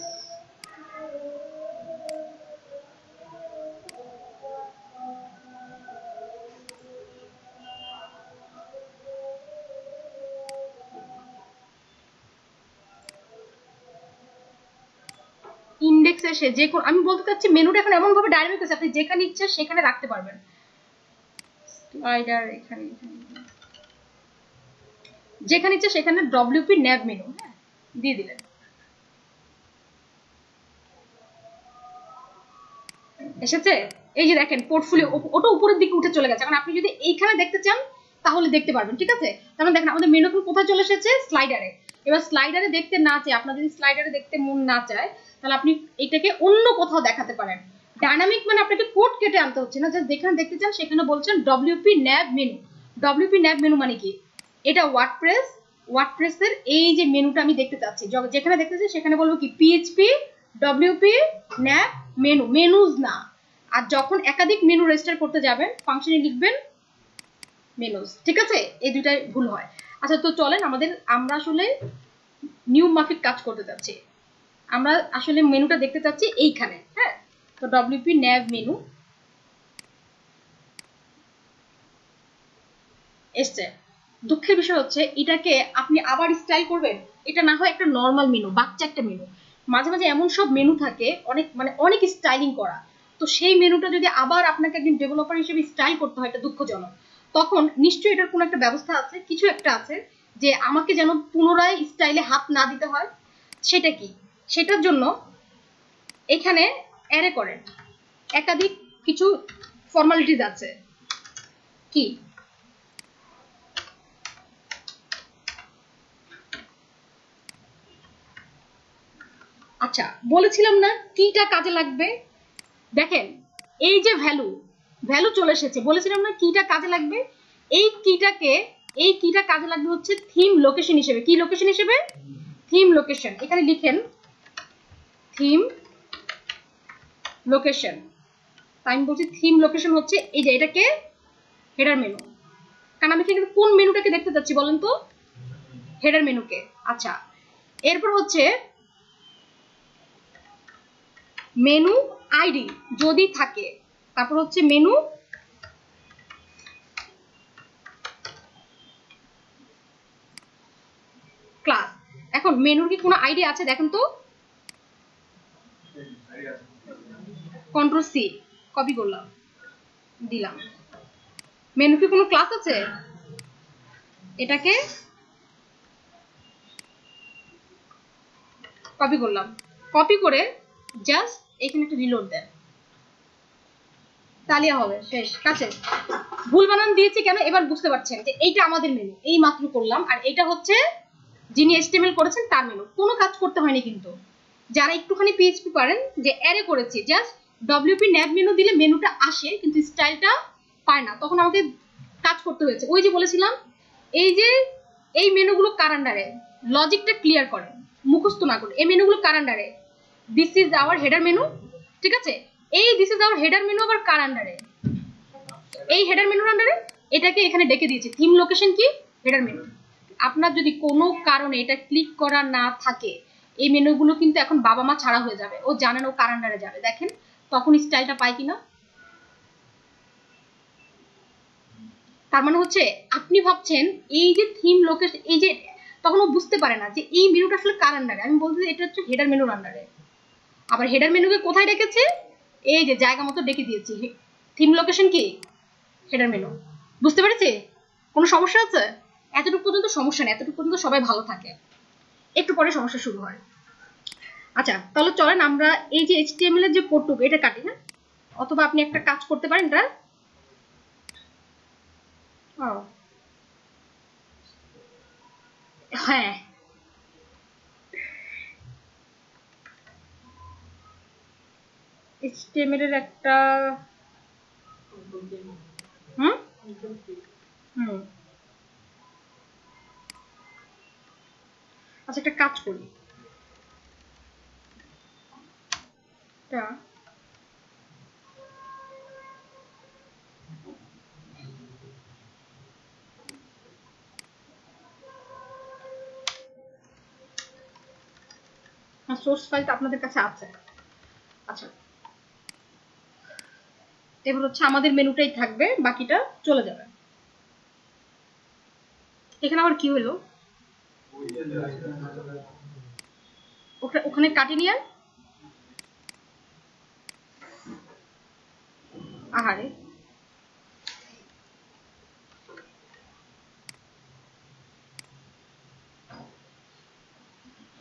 ইন্ডেক্স এসে যে আমি বলতে চাচ্ছি মেনুটা এখন এমন ভাবে ডাইনামিক আছে, আপনি যেখানে ইচ্ছা সেখানে রাখতে পারবেন। স্লাইডার এখানে, যেখানে ইচ্ছা সেখানে wp nav মেনু, হ্যাঁ, দিয়ে দিলেন। এসেছে, এই যে দেখেন পোর্টফোলিও, ওটা উপরের দিকে উঠে চলে গেছে। এখন আপনি যদি এইখানে দেখতে চান তাহলে দেখতে পারবেন। ঠিক আছে, তাহলে দেখেন আমাদের মেনু কোথায় চলে এসেছে, স্লাইডারে। এবার স্লাইডারে দেখতে না চায়, আপনার যদি স্লাইডারে দেখতে মন না চায়, তাহলে আপনি এটাকে অন্য কোথাও দেখাতে পারেন। ডাইনামিক মানে আপনাকে কোড কেটে আনতে হচ্ছে না, জাস্ট যেখানে দেখতে চান সেখানে বলছেন WP nav menu. WP nav menu মানে কি? এটা ওয়ার্ডপ্রেসের এই যে মেনুটা আমি দেখতে চাচ্ছি, যেখানে দেখতে চাচ্ছি সেখানে বলবো কি PHP WP nav menu, menus না। আর যখন একাধিক মেনু রেজিস্টার করতে যাবেন ফাংশনে লিখবেন মেনুজ, ঠিক আছে? এই দুইটাই ভুল হয়। আচ্ছা, তো চলেন আমরা আসলে নিয়ম মাফিক কাজ করতে যাচ্ছি। আমরা আসলে মেনুটা দেখতে চাচ্ছি এইখানে, হ্যাঁ। তো ডব্লিউপি ন্যাভ মেনু এসছে। দুঃখের বিষয় হচ্ছে এটাকে আপনি আবার স্টাইল করবেন, এটা না হয় একটা নর্মাল মেনু, বাচ্চা একটা মেনু। মাঝে মাঝে এমন সব মেনু থাকে অনেক স্টাইলিং করা, তো সেই মেনুটা যদি আবার আপনাকে একদিন ডেভেলপার হিসেবে স্টাইল করতে হয়, এটা দুঃখজনক। তখন নিশ্চয়ই এটার কোনো একটা ব্যবস্থা আছে, কিছু একটা আছে যে আমাকে যেন পুনরায় স্টাইলে হাত না দিতে হয়। সেটা কি? সেটার জন্য এখানে অ্যারে করেন, একাধিক কিছু ফর্মালিটিস আছে। কি? আচ্ছা, বলেছিলাম না কিটা কাজে লাগবে? দেখেন এই যে ভ্যালু চলে এসেছে, বলেছিলাম না কিটা কাজে লাগবে? এই কিটা কাজে লাগবে হচ্ছে থিম লোকেশন হিসেবে। কি লোকেশন হিসেবে? Theme location. এখানে লিখেন থিম লোকেশন। আমি বলছি থিম লোকেশন হচ্ছে এই যে এটাকে হেডার মেনু, কারণ আমি এখানে কোন মেনুটাকে দেখতে চাচ্ছি বলেন তো? হেডার মেনুকে। আচ্ছা, এরপর হচ্ছে মেনু আইডি যদি থাকে, তারপর হচ্ছে মেনু ক্লাস। এখন মেনুর কি কোনো আইডি আছে দেখেন তো? কন্ট্রোল সি কপি করলাম, দিলাম। মেনু কি কোনো ক্লাস আছে? এটাকে কপি করলাম, কপি করে জাস্ট এখানে একটা রিলোড দেন, তালিয়া হবে, শেষ, কাছে। ভুল বানান দিয়েছি কেন এবার বুঝতে পারছেন যে এইটা আমাদের মেনু, এই মাত্র করলাম, আর এটা হচ্ছে যিনি এসটিএমএল করেছেন তার মেনু। কোনো কাজ করতে হয়নি কিন্তু। যারা একটুখানি পিএইচপি পারেন, যে অ্যারে করেছি, জাস্ট ডব্লিউপি ন্যাভ মেনু দিলে মেনুটা আসে কিন্তু স্টাইলটা পায় না, তখন আমাকে কাজ করতে হয়েছে। ওই যে বলেছিলাম এই যে এই মেনুগুলো কার আন্ডারে, লজিকটা ক্লিয়ার করেন, মুখস্থ না করে। এই মেনুগুলো কার আন্ডারে? This is our header menu, ঠিক আছে? এই this is our header menu আবার কার আন্ডারে? এই হেডার মেনুর আন্ডারে। এটাকে এখানে ডেকে দিয়েছি থিম লোকেশন কি হেডার মেনু। আপনার যদি কোনো কারণে এটা ক্লিক করা না থাকে, এই মেনুগুলো কিন্তু এখন বাবা মা ছাড়া হয়ে যাবে, ও জানেন ও কার আন্ডারে যাবে। দেখেন তখন স্টাইলটা পায় কিনা। তার মানে হচ্ছে আপনি ভাবছেন এই যে থিম লোকেশন, এই যে তখন ও বুঝতে পারে না যে এই মেনুটা আসলে কার আন্ডারে। আমি বলতে এটা হচ্ছে হেডার মেনুর আন্ডারে। আবার হেডার মেনুকে কোথায় ডেকেছে? এই যে জায়গা মতো ডেকে দিয়েছি। থিম লোকেশন কি হেডার মেনু। বুঝতে পেরেছি? কোনো সমস্যা আছে? এতটুকু পর্যন্ত সমস্যা নেই, এতটুকু পর্যন্ত সবাই ভালো থাকে, একটু পরে সমস্যা শুরু হয়। আচ্ছা, তাহলে চলেন আমরা এই যে এইচটিএমএল এর যে কোডটুকু এটা কাটি, হ্যাঁ? অথবা আপনি একটা কাজ করতে পারেন, এটা হ্যাঁ, এইচটিএমএল এর একটা হুম হুম আচ্ছা, একটা কাজ করি, এটা সোর্স ফাইলটা আপনাদের কাছে আছে। আচ্ছা, এবার হচ্ছে আমাদের মেনুটাই থাকবে, বাকিটা চলে যাবে। এখানে আবার কি হলো? ওখানে কাটি নিয়ে আহারে।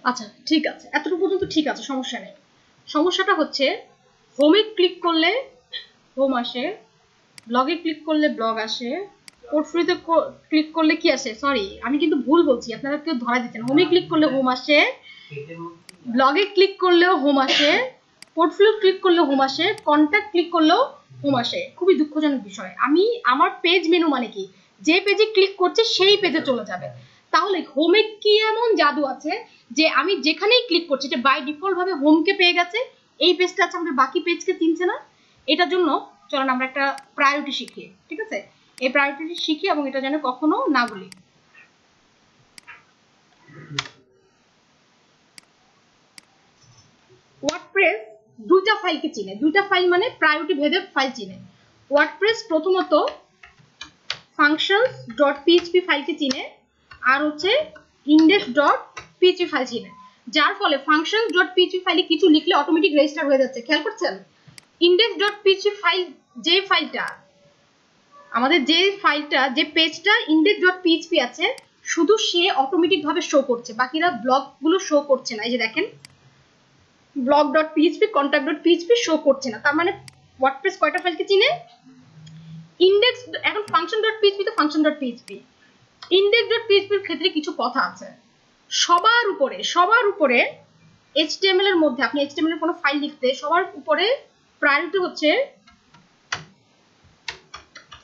আচ্ছা ঠিক আছে, এতটুকু পর্যন্ত ঠিক আছে, সমস্যা নেই। সমস্যাটা হচ্ছে হোমে ক্লিক করলে হোম আসে, ব্লগে ক্লিক করলে ব্লগ আসে, পোর্টফোলিওতে ক্লিক করলে কি আসে? সরি, আমি কিন্তু ভুল বলছি, আপনারা কেউ ধরা দিচ্ছেন। হোমে ক্লিক করলে হোম আসে, ব্লগে ক্লিক করলেও হোম আসে, পোর্টফোলিও ক্লিক করলেও হোম আসে, কন্ট্যাক্ট ক্লিক করলেও হোম আসে। খুবই দুঃখজনক বিষয়। আমার পেজ মেনু মানে কি, যে পেজে ক্লিক করছে সেই পেজে চলে যাবে। তাহলে হোমে কি এমন জাদু আছে যে আমি যেখানেই ক্লিক করছি যে বাই ডিফল্ট ভাবে হোমকে পেয়ে গেছে, এই পেজটা আছে আমাদের বাকি পেজকে চিনছে না। এটার জন্য চলুন আমরা একটা প্রায়োরিটি শিখি, ঠিক আছে? এই প্রায়োরিটি শিখি এবং এটা যেন কখনো না বলি। ওয়ার্ডপ্রেস দুইটা ফাইলকে চিনে, দুইটা ফাইল মানে প্রায়োরিটি ভেদে ফাইল চিনে। ওয়ার্ডপ্রেস প্রথমত functions.php ফাইলকে চিনে, আর হচ্ছে index.php ফাইল চিনে। যার ফলে functions.php ফাইলে কিছু লিখলে অটোমেটিক রেজিস্টার হয়ে যাচ্ছে, খেয়াল করছেন? index.php ফাইল, যে ফাইলটা আমাদের, যে ফাইলটা, যে পেজটা index.php আছে, শুধু সে অটোমেটিক ভাবে শো করছে, বাকিরা ব্লকগুলো শো করছে না। এই যে দেখেন, blog.php, contact.php শো করছে না। তার মানে ওয়ার্ডপ্রেস কয়টা ফাইলকে চিনে? ইন্ডেক্স, এখন function.php তো function.php, index.php এর ক্ষেত্রে কিছু কথা আছে। সবার উপরে HTML এর মধ্যে, আপনি HTML এর কোনো ফাইল লিখতে সবার উপরে প্রায়োরিটি হচ্ছে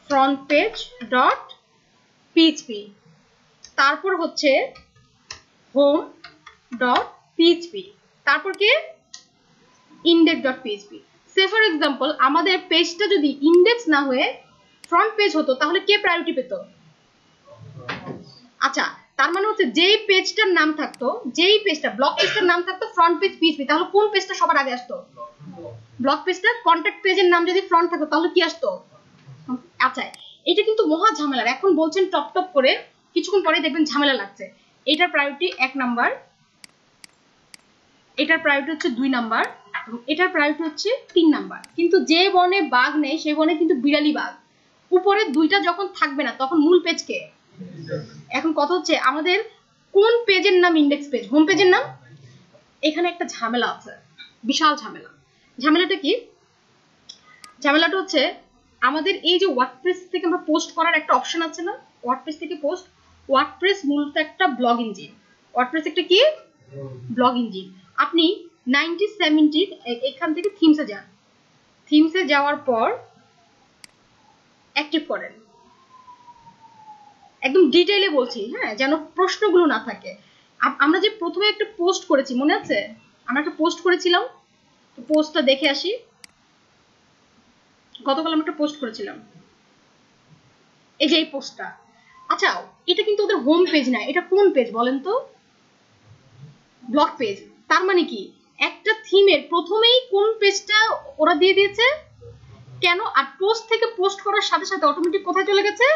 frontpage.php, তারপর হচ্ছে home.php, তারপর কি index.php। সে ফর এক্সাম্পল আমাদের পেজটা যদি ইন্ডেক্স না হয়ে ফ্রন্ট পেজ হতো, তাহলে কে প্রায়োরিটি পেত? আচ্ছা, তার মানে হচ্ছে যেই পেজটার নাম থাকতো, যেই পেজটা ব্লগ পেজটার নাম থাকতো ফ্রন্ট পেজ পিএইচপি, তাহলে কোন পেজটা সবার আগে আসতো? ব্লগ পেজটা। কন্টাক্ট পেজের নাম যদি ফ্রন্ট থাকতো তাহলে কি আসতো? আচ্ছা, এটা কিন্তু মহা ঝামেলার। এখন বলছেন টপ টপ করে, কিছুক্ষণ পরে দেখবেন ঝামেলা লাগছে। এটার প্রায়োরিটি 1 নাম্বার, এটার প্রায়োরিটি হচ্ছে 2 নাম্বার, এবং এটার প্রায়োরিটি হচ্ছে 3 নাম্বার। কিন্তু যে বনে বাঘ নেই সেই বনে কিন্তু বিড়ালি বাঘ। উপরে দুইটা যখন থাকবে না তখন মূল পেজ কে? এখন কথা হচ্ছে আমাদের কোন পেজের নাম ইন্ডেক্স পেজ, হোম পেজের নাম? এখানে একটা ঝামেলা আছে, বিশাল ঝামেলা। ঝামেলাটা কি? ঝামেলাটা হচ্ছে আমাদের এই যে ওয়ার্ডপ্রেস থেকে আমরা পোস্ট করার একটা অপশন আছে না, ওয়ার্ডপ্রেস থেকে পোস্ট। ওয়ার্ডপ্রেস মূলত একটা ব্লগ ইঞ্জিন। ওয়ার্ডপ্রেস একটা কি? Blog engine. আপনি 90-70 এখান থেকে থিমসে যান, থিমসে যাওয়ার পর অ্যাক্টিভ করেন। একদম ডিটেইলে বলছি, হ্যাঁ, যেন প্রশ্নগুলো না থাকে। আমরা যে প্রথমে একটা পোস্ট করেছি মনে আছে? আমরা একটা পোস্ট করেছিলাম, তো পোস্টটা দেখে আসি। গতকাল আমরা একটা পোস্ট করেছিলাম, এই যে এই পোস্টটা। আচ্ছা, এটা কিন্তু ওদের হোম পেজ না, এটা কোন পেজ বলেন তো? Blog page. তার মানে কি একটা থিমের প্রথমেই কোন পেজটা ওরা দিয়ে দিয়েছে? কেন? আর পোস্ট থেকে পোস্ট করার সাথে সাথে অটোমেটিক কোথায় চলে গেছে?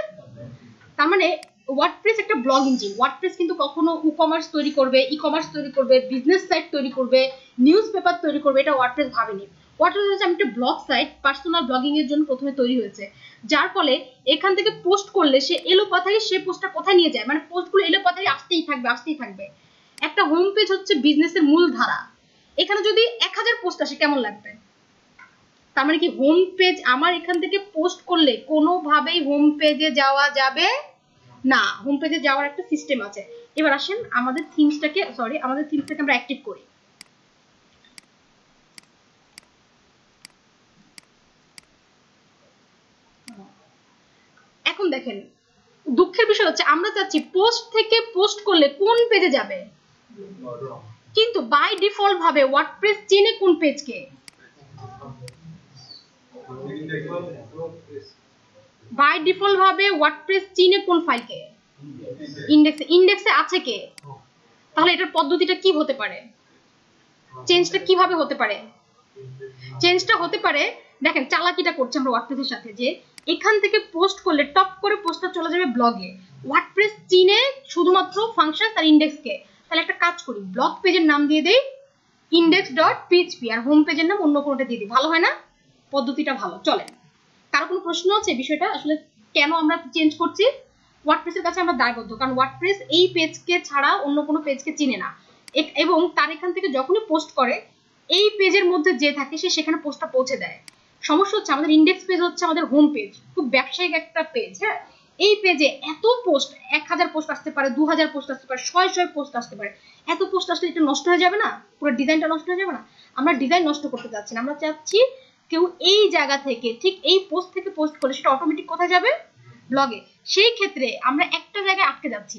তার মানে ওয়ার্ডপ্রেস একটা ব্লগ ইঞ্জিন। ওয়ার্ডপ্রেস কিন্তু কখনো ই-কমার্স তৈরি করবে, বিজনেস সাইট তৈরি করবে, নিউজ পেপার তৈরি করবে, এটা ওয়ার্ডপ্রেস ভাবেনি। ওয়ার্ডপ্রেস হচ্ছে একটা ব্লগ সাইট, পার্সোনাল ব্লগিং এর জন্য প্রথমে তৈরি হয়েছে। যার ফলে এখান থেকে পোস্ট করলে সে এলো পাথারি, সে পোস্টটা কোথায় নিয়ে যায়, মানে পোস্টগুলো এলো পাথারি আসতেই থাকবে। একটা হোম পেজ হচ্ছে বিজনেসের মূল ধারা। এখানে যদি 1000 পোস্ট আসে কেমন লাগবে? তার মানে কি হোম পেজ আমার এখান থেকে পোস্ট করলে কোনোভাবেই হোম পেজে যাওয়া যাবে না। হোম পেজে যাওয়ার একটা সিস্টেম আছে। এবার আসেন আমাদের থিমসটাকে আমরা অ্যাক্টিভ করি। এখন দেখেন, দুঃখের বিষয় হচ্ছে আমরা চাচ্ছি পোস্ট থেকে পোস্ট করলে কোন পেজে যাবে, কিন্তু বাই ডিফল্ট ভাবে ওয়ার্ডপ্রেস চেনে কোন পেজকে। বাই ডিফল্ট ভাবে ওয়ার্ডপ্রেস চিনে কোন ফাইলকে? ইন্ডেক্সে আছে কে? তাহলে এটার পদ্ধতিটা কি হতে পারে? চেঞ্জটা কিভাবে হতে পারে? চেঞ্জটা হতে পারে, দেখেন চালাকিটা করছে আমরা ওয়ার্ডপ্রেসের সাথে, যে এখান থেকে পোস্ট করলে টপ করে পোস্টটা চলে যাবে ব্লগে। ওয়ার্ডপ্রেস চিনে শুধুমাত্র ফাংশন আর ইন্ডেক্সকে। তাহলে একটা কাজ করি, ব্লগ পেজের নাম দিয়ে দেই index.php, আর হোম পেজের নাম অন্য কোনোটা দিয়ে দিই। ভালো হয় না? পদ্ধতিটা ভালো, চলে। কারো কোনো প্রশ্ন আছে বিষয়টা আসলে কেন আমরা চেঞ্জ করছি? ওয়ার্ডপ্রেসের কাছে আমরা দায়বদ্ধ, কারণ ওয়ার্ডপ্রেস এই পেজকে ছাড়া অন্য কোনো পেজকে চিনে না, এবং তার এখান থেকে যখনই পোস্ট করে এই পেজের মধ্যে যে থাকে সে সেখানে পোস্টটা পৌঁছে দেয়। সমস্যা হচ্ছে আমাদের ইন্ডেক্স পেজ হচ্ছে আমাদের হোম পেজ, খুব ব্যবসায়িক একটা পেজ। হ্যাঁ, এই পেজে এত পোস্ট, 1000 পোস্ট আসতে পারে, 2000 পোস্ট আসতে পারে, 100 পোস্ট আসতে পারে। এত পোস্ট আসলে এটা নষ্ট হয়ে যাবে না? পুরো ডিজাইনটা নষ্ট হয়ে যাবে না? আমরা ডিজাইন নষ্ট করতে চাচ্ছি না, আমরা চাচ্ছি কেউ এই জায়গা থেকে ঠিক এই পোস্ট থেকে পোস্ট করলে সেটা অটোমেটিক কোথায় যাবে? ব্লগে। সেই ক্ষেত্রে আমরা একটা জায়গায় আটকে যাচ্ছি।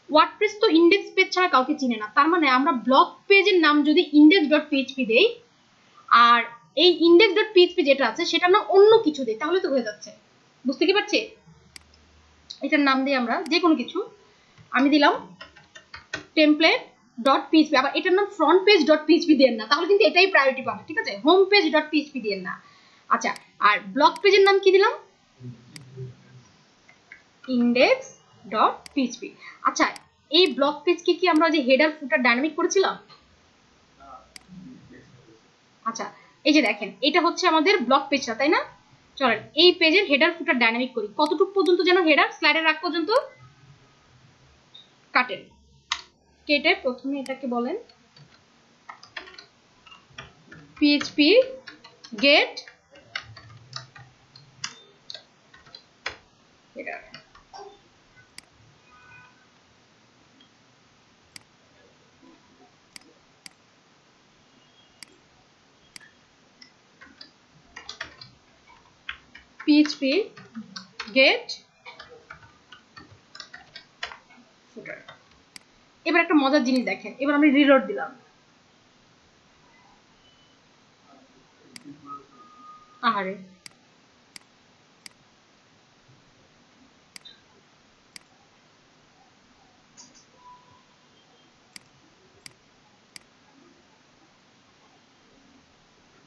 ওয়ার্ডপ্রেস তো ইন্ডেক্স পেজ ছাড়া কাউকে চিনে না, তার মানে আমরা ব্লগ পেজের নাম যদি index.php দেই আর এই index.php যেটা আছে সেটা আমরা অন্য কিছু দেই, তাহলে তো হয়ে যাচ্ছে। বুঝতে কি পারছি? এটার নাম দিই আমরা যে কোনো কিছু, আমি দিলাম template.php, আবার এটার নাম front page.php দেন না, তাহলে কিন্তু এটাই প্রায়োরিটি পাবে, ঠিক আছে? হোম page.php দেন না। আচ্ছা, আর ব্লগ পেজের নাম কি দিলাম? index.php। আচ্ছা, এই ব্লগ পেজকে কি আমরা যে হেডার ফুটার ডাইনামিক করেছিলাম? আচ্ছা, এই যে দেখেন এটা হচ্ছে আমাদের ব্লগ পেজটা, তাই না? চলেন এই পেজের হেডার ফুটার ডাইনামিক করি। কতটুকু পর্যন্ত যেন হেডার স্লাইডের আগ পর্যন্ত কাটেন। কেটে প্রথমে এটাকে বলেন php get header। php get footer। এবার একটা মজার জিনিস দেখেন, এবার আমি রিলোড দিলাম, আহারে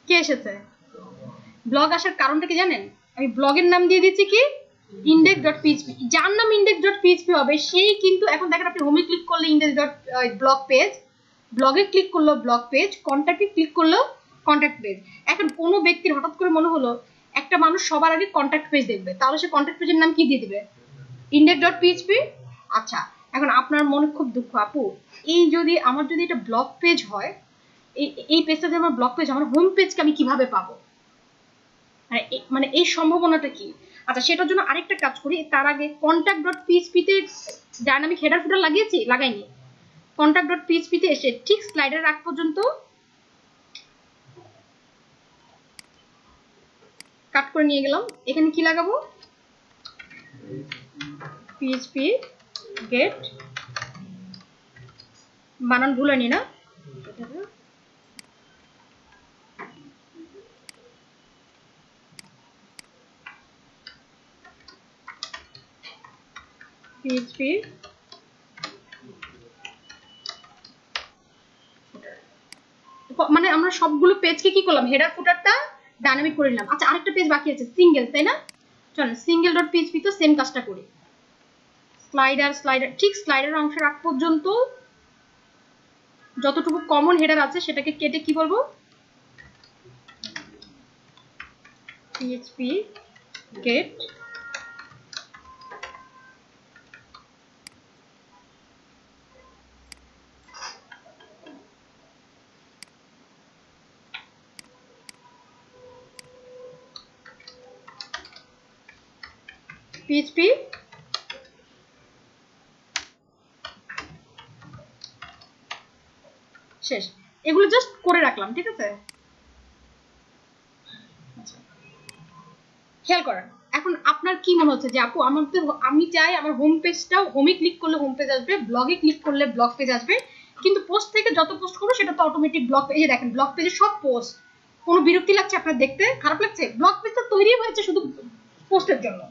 কে এসেছে? ব্লগ আসার কারণটা কি জানেন? আমি ব্লগের নাম দিয়ে দিচ্ছি কি index.php। যার নাম index.php হবে সেই কিন্তু এখন দেখেন আপনি হোমে ক্লিক করলে index.blog পেজ, ব্লগে ক্লিক করলো ব্লগ পেজ, কন্ট্যাক্টে ক্লিক করলো কন্ট্যাক্ট পেজ। এখন কোনো ব্যক্তির হঠাৎ করে মনে হলো একটা মানুষ সবার আগে কন্ট্যাক্ট পেজ দেখবে, তাহলে সে কন্ট্যাক্ট পেজের নাম কি দিয়ে দিবে? index.php। আচ্ছা, এখন আপনার মনে খুব দুঃখ আপু, এই যদি আমার যদি এটা ব্লগ পেজ হয়, এই পেজটা যদি আমার ব্লগ পেজ, আমার হোম পেজকে আমি কিভাবে পাবো? মানে এই সম্ভাবনাটা কি? আচ্ছা, সেটার জন্য আরেকটা কাজ করি, তার আগে contact.php তে ডাইনামিক হেডার ফুটার লাগিয়েছি? লাগাইনি। contact.php তে এসে ঠিক স্লাইডের আগ পর্যন্ত কাট করে নিয়ে গেলাম। এখানে কি লাগাবো? php get, বানান ভুল হয়নি না? php মানে আমরা সবগুলো পেজকে কি করলাম? হেডার ফুটারটা ডাইনামিক করে নিলাম। আচ্ছা, আরেকটা পেজ বাকি আছে সিঙ্গেল, তাই না? চলেন single.php তো সেম কাজটা করি। স্লাইডার ঠিক স্লাইডার অংশের আগ পর্যন্ত যতটুকু কমন হেডার আছে সেটাকে কেটে কি বলবো? php get php শেষ। এগুলো জাস্ট করে রাখলাম, ঠিক আছে? খেয়াল করেন, এখন আপনার কি মনে হচ্ছে যে আপু আমি চাই আমার হোম পেজটাও, হোমে ক্লিক করলে হোম পেজ আসবে, ব্লগে ক্লিক করলে ব্লগ পেজ আসবে, কিন্তু পোস্ট থেকে যত পোস্ট করবো সেটা তো অটোমেটিক ব্লগ পেজে। দেখেন ব্লগ পেজে সব পোস্ট, কোনো বিরক্তি লাগছে আপনার দেখতে? খারাপ লাগছে? ব্লগ পেজটা তৈরি হয়েছে শুধু পোস্টের জন্য।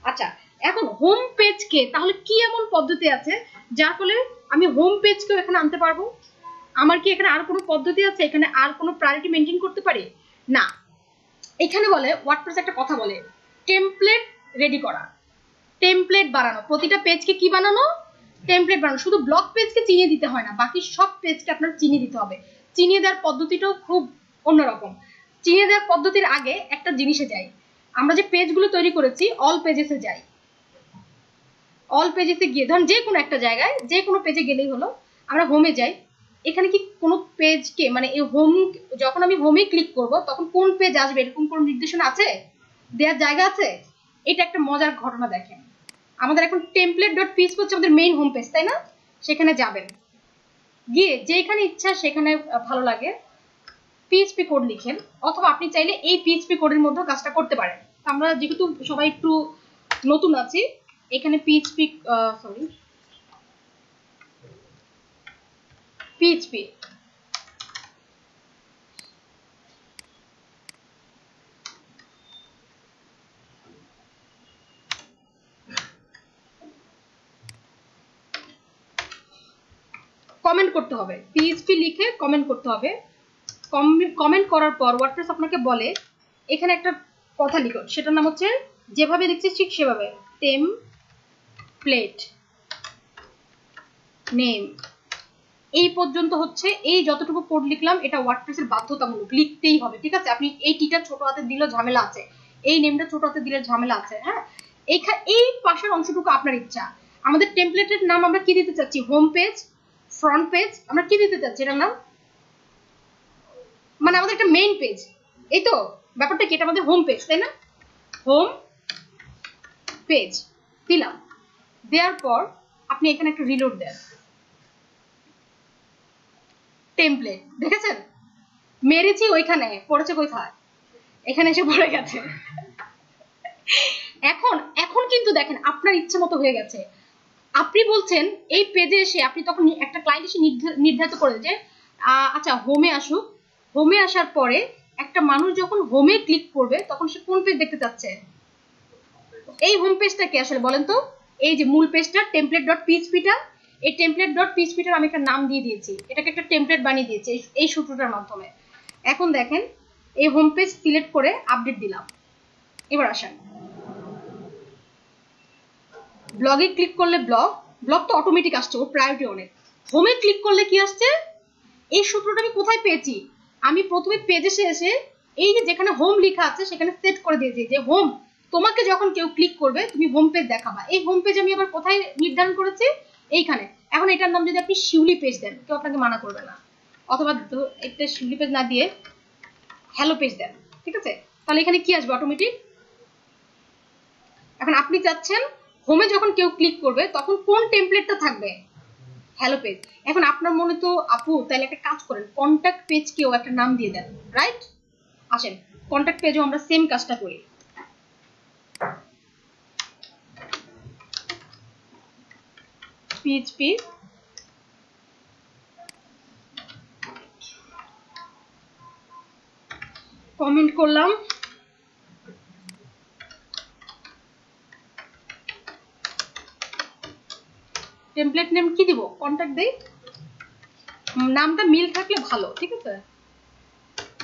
আচ্ছা, এখন হোম পেজকে তাহলে কি এমন পদ্ধতি আছে যার ফলে আমি হোম পেজকেও এখানে আনতে পারবো? আমার কি এখানে আর কোনো পদ্ধতি আছে? এখানে আর কোনো প্রায়োরিটি মেনটেন করতে পারি না? এখানে বলে ওয়ার্ডপ্রেস একটা কথা বলে টেমপ্লেট রেডি করা, টেমপ্লেট বানানো। প্রতিটা পেজকে কি বানানো? টেমপ্লেট বানানো। শুধু ব্লগ পেজকে চিনিয়ে দিতে হয় না, বাকি সব পেজকে আপনার চিনিয়ে দিতে হবে। চিনিয়ে দেওয়ার পদ্ধতিটাও খুব অন্যরকম। চিনিয়ে দেওয়ার পদ্ধতির আগে একটা জিনিসে যাই, আমরা যে পেজগুলো তৈরি করেছি অল পেজেসে যাই। অল পেজেসে গিয়ে ধরুন যে কোনো একটা জায়গায়, যে কোনো পেজে গেলেই হলো, আমরা হোমে যাই। এখানে কি কোনো পেজকে মানে এই হোম, যখন আমি হোমে ক্লিক করব তখন কোন পেজ আসবে এরকম কোনো নির্দেশনা আছে? দেওয়ার জায়গা আছে? এটা একটা মজার ঘটনা দেখেন। আমাদের এখন template.php হচ্ছে আমাদের মেইন হোম পেজ, তাই না? সেখানে যাবেন, গিয়ে যেখানে ইচ্ছা সেখানে ভালো লাগে পিএইচপি কোড লিখেন, অথবা আপনি চাইলে এই পিএইচপি কোডের মধ্যে কাজটা করতে পারেন। আমরা যেহেতু সবাই একটু নতুন আছি, এখানে পিএইচপি কমেন্ট করতে হবে, পিএইচপি লিখে কমেন্ট করতে হবে। কমেন্ট করার পর ওয়ার্ডপ্রেস আপনাকে বলে এখানে একটা কথা লিখো, সেটার নাম হচ্ছে যেভাবে দেখছি ঠিক সেভাবে টেমপ্লেট নেম। এই পর্যন্ত হচ্ছে এই যতটুকু কোড লিখলাম এটা ওয়ার্ডপ্রেসের বাধ্যতামূলক, লিখতেই হবে, ঠিক আছে? আপনি এই টিটা ছোট হাতে দিলেও ঝামেলা আছে, এই নেমটা ছোট হাতে দিলে ঝামেলা আছে, হ্যাঁ? এই পাশের অংশটুকু আপনার ইচ্ছা। আমাদের টেমপ্লেটের নাম আমরা কি দিতে চাচ্ছি? হোম পেজ, ফ্রন্ট পেজ, আমরা কি দিতে চাচ্ছি এটার নাম? মানে আমাদের একটা মেইন পেজ, এই তো ব্যাপারটা কি, এটা আমাদের হোম পেজ, তাই না? হোম পেজ দিলাম, দেওয়ার পর আপনি এখানে একটা রিলোড দেন, টেমপ্লেট দেখেছেন মেরেছি, ওইখানে পড়েছে কোথায়? এখানে এসে পড়ে গেছে। এখন কিন্তু দেখেন আপনার ইচ্ছে মতো হয়ে গেছে। আপনি বলছেন এই পেজে এসে আপনি তখন একটা ক্লায়েন্ট এসে নির্ধারিত করে যে আচ্ছা হোমে আসুক, হোমে আসার পরে একটা মানুষ যখন হোমে ক্লিক করবে তখন সে কোন পেজ দেখতে চাচ্ছে? এই হোম পেজটা কি আসলে বলেন তো? এই যে মূল পেজটা template.php-টা, এই template.php-টার আমি একটা নাম দিয়ে দিয়েছি, এটাকে একটা টেমপ্লেট বানিয়ে দিয়েছি এই সূত্রটার মাধ্যমে। এখন দেখেন এই হোম পেজ সিলেক্ট করে আপডেট দিলাম। এবার আসেন ব্লগে ক্লিক করলে ব্লগ তো অটোমেটিক আসছে, ওর প্রায়োরিটি অনেক। হোমে ক্লিক করলে কি আসছে? এই সূত্রটা আমি কোথায় পেয়েছি? আমি প্রথমে পেজে এসে এই যে যেখানে হোম লেখা আছে সেখানে সেট করে দিয়েছি যে হোম, তোমাকে যখন কেউ ক্লিক করবে তুমি হোম পেজ দেখাবা। এই হোম পেজ আমি আবার কোথায় নির্ধারণ করেছি? এইখানে। এখন এটার নাম যদি আপনি শিউলি পেজ দেন কেউ আপনাকে মানা করবে না, অথবা একটা শিউলি পেজ না দিয়ে হ্যালো পেজ দেন, ঠিক আছে? তাহলে এখানে কি আসবে অটোমেটিক? এখন আপনি চাচ্ছেন হোমে যখন কেউ ক্লিক করবে তখন কোন টেমপ্লেটটা থাকবে? Hello page. এখন আপনার মনে তো আপু তাহলে একটা কাজ করেন, কন্ট্যাক্ট পেজকেও একটা নাম দিয়ে দেন, রাইট? আসেন কন্ট্যাক্ট পেজেও আমরা সেম কাজটা করি। পিএইচপি কমেন্ট করলাম, টেমপ্লেট নেম কি দিব? কন্ট্যাক্ট দেই, নামটা মিল থাকলে ভালো, ঠিক আছে?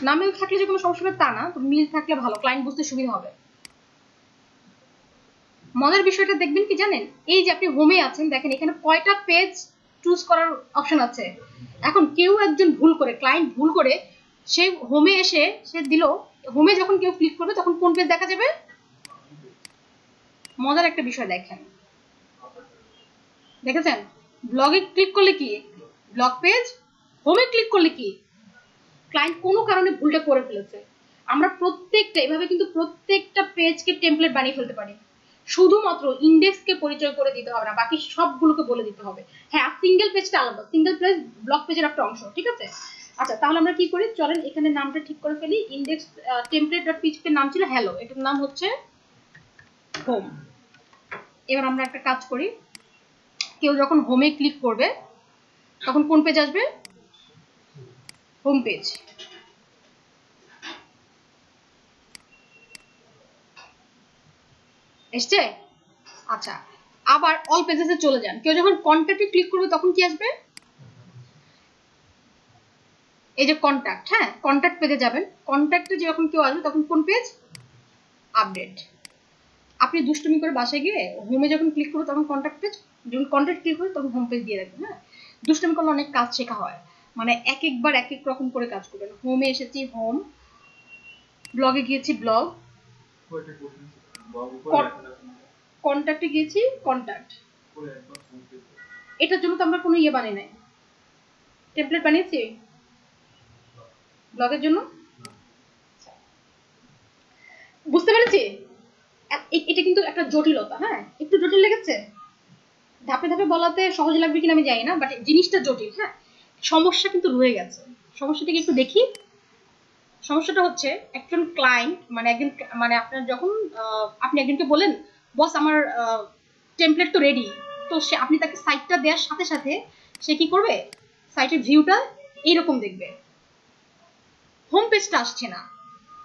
না মিল থাকলে যে কোনো সমস্যা তা না, তো মিল থাকলে ভালো, ক্লায়েন্ট বুঝতে সুবিধা হবে। মজার বিষয়টা দেখবেন কি জানেন, এই যে আপনি হোমে আছেন দেখেন এখানে কয়টা পেজ চুজ করার অপশন আছে। এখন কেউ একজন ভুল করে, ক্লায়েন্ট ভুল করে সে হোমে এসে সে দিল, হোমে যখন কেউ ক্লিক করবে তখন কোন পেজ দেখা যাবে? মজার একটা বিষয় দেখেন, দেখেছেন ব্লগে ক্লিক করলে কি ব্লগ পেজ, হোমে ক্লিক করলে কি ক্লায়েন্ট কোনো কারণে ভুলটা করে ফেলেছে। আমরা প্রত্যেকটা এভাবে কিন্তু প্রত্যেকটা পেজকে টেমপ্লেট বানিয়ে ফেলতে পারি, শুধুমাত্র ইন্ডেক্সকে পরিচয় করে দিতে হবে না, বাকি সবগুলোকে বলে দিতে হবে। হ্যাঁ সিঙ্গেল পেজটা আলাদা, সিঙ্গেল পেজ ব্লক পেজের একটা অংশ, ঠিক আছে? আচ্ছা তাহলে আমরা কি করি, চলেন এখানে নামটা ঠিক করে ফেলি। ইন্ডেক্স template.php এর নাম ছিল হ্যালো, এটার নাম হচ্ছে হোম। এবার আমরা একটা কাজ করি, কেউ যখন হোমে ক্লিক করবে তখন কোন পেজ আসবে? Home page. এসছে? আচ্ছা আবার অল পেজেসে চলে যান, কেউ যখন কন্ট্যাক্টে ক্লিক করবে তখন কি আসবে? এই যে কন্ট্যাক্ট, হ্যাঁ কন্ট্যাক্ট পেজে যাবেন, কন্ট্যাক্টে যখন কেউ আসবে তখন কোন পেজ? আপডেট। আপনি দুষ্টুমি করে বাসায় গিয়ে হোমে যখন ক্লিক করবে তখন কন্ট্যাক্ট পেজ, যখন কন্ট্যাক্ট ক্লিক করবে তখন হোম পেজ দিয়ে রাখবেন। হ্যাঁ দুষ্টুমি করলে অনেক কাজ শেখা হয়, মানে এক একবার এক এক রকম করে কাজ করবেন। হোমে এসেছি হোম, ব্লগে গিয়েছি ব্লগ, কন্ট্যাক্টে গিয়েছি কন্ট্যাক্ট। এটার জন্য তো আমরা কোনো ইয়ে বানাই নাই, টেমপ্লেট বানিয়েছি ব্লগের জন্য, বুঝতে পেরেছি? এটা কিন্তু একটা জটিলতা, হ্যাঁ একটু জটিল লেগেছে, ধাপে ধাপে বলাতে সহজ লাগবে কিনা আমি জানি না, বাট জিনিসটা জটিল। হ্যাঁ, সমস্যা কিন্তু রয়ে গেছে। সমস্যাটাকে একটু দেখি। সমস্যাটা হচ্ছে একজন ক্লায়েন্ট মানে একজন মানে আপনার যখন আপনি একজনকে বলেন বস আমার টেমপ্লেট তো রেডি, তো সে আপনি তাকে সাইটটা দেওয়ার সাথে সাথে সে কি করবে, সাইটের ভিউটা এইরকম দেখবে, হোম পেজটা আসছে না,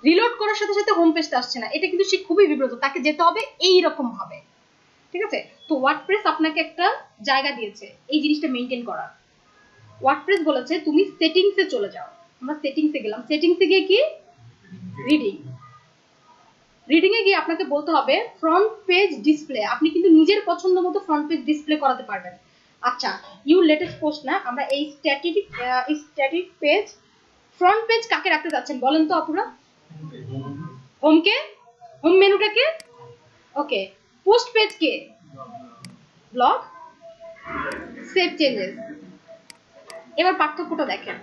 রিলোড করার সাথে সাথে হোম পেজটা আসছে না, এটা কিন্তু সে খুবই বিব্রত, তাকে যেতে হবে এইরকম ভাবে। ঠিক আছে, তো ওয়ার্ডপ্রেস আপনাকে একটা জায়গা দিয়েছে এই জিনিসটা মেনটেন করার। ওয়ার্ডপ্রেস বলেছে তুমি সেটিংসে চলে যাও। আমরা সেটিংসে গেলাম, সেটিংসে গিয়ে কি রিডিং, রিডিং এ গিয়ে আপনাকে বলতে হবে ফ্রন্ট পেজ ডিসপ্লে। আপনি কিন্তু নিজের পছন্দ মতো ফ্রন্ট পেজ ডিসপ্লে করাতে পারবেন। আচ্ছা, ইউ লেটেস্ট পোস্ট না, আমরা এই স্ট্যাটিক পেজ ফ্রন্ট পেজ কাকে রাখতে যাচ্ছেন বলেন তো আপুরা? হোমকে, হোম মেনুটাকে, ওকে। পোস্ট পেজ কে, ব্লগ, সেভ চেঞ্জেস। এবার পার্থক্যটা দেখেন।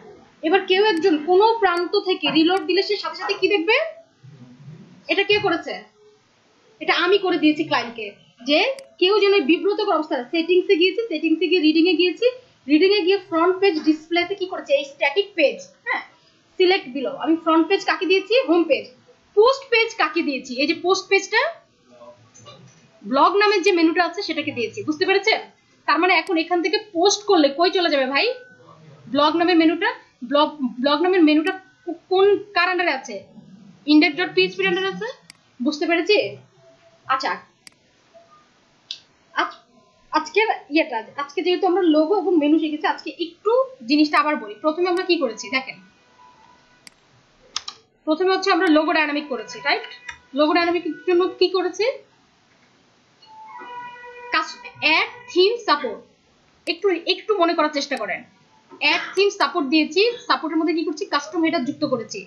এবার কেউ একজন কোন প্রান্ত থেকে রিলোড দিলে সে সাথে সাথে কি দেখবে? এটা কে করেছে? এটা আমি করে দিয়েছি ক্লায়েন্টকে, যে কেউ যেন বিব্রতকর অবস্থা। সেটিংসে গিয়েছি, সেটিংসে গিয়ে রিডিং এ গিয়েছি, রিডিং এ গিয়ে ফ্রন্ট পেজ ডিসপ্লেতে কি করেছে, এই স্ট্যাটিক পেজ, হ্যাঁ সিলেক্ট বিলো। আমি ফ্রন্ট পেজ কাকে দিয়েছি? Home page. পোস্ট পেজ কাকে দিয়েছি? এই যে পোস্ট পেজটা ব্লগ নামের যে মেনুটা আছে সেটাকে দিয়েছি। বুঝতে পেরেছেন? তার মানে এখন এখান থেকে পোস্ট করলে কই চলে যাবে ভাই? ব্লগ নামের মেনুটা। ব্লগ নামের মেনুটা কোন কার আন্ডারে আছে? index.php এর আন্ডারে আছে। বুঝতে পেরেছি? আচ্ছা, আজকে যেহেতু আমরা লোগো এবং মেনু শিখেছি, আজকে একটু জিনিসটা আবার বলি। প্রথমে আমরা কি করেছি দেখেন, প্রথমে হচ্ছে আমরা লোগো ডায়নামিক করেছি, রাইট? লোগো ডায়নামিকের জন্য কি করেছি? Add theme support. একটু মনে করার চেষ্টা করেন। অ্যাড থিম সাপোর্ট দিয়েছি, সাপোর্টের মধ্যে কি করছি, কাস্টম হেডার যুক্ত করেছি।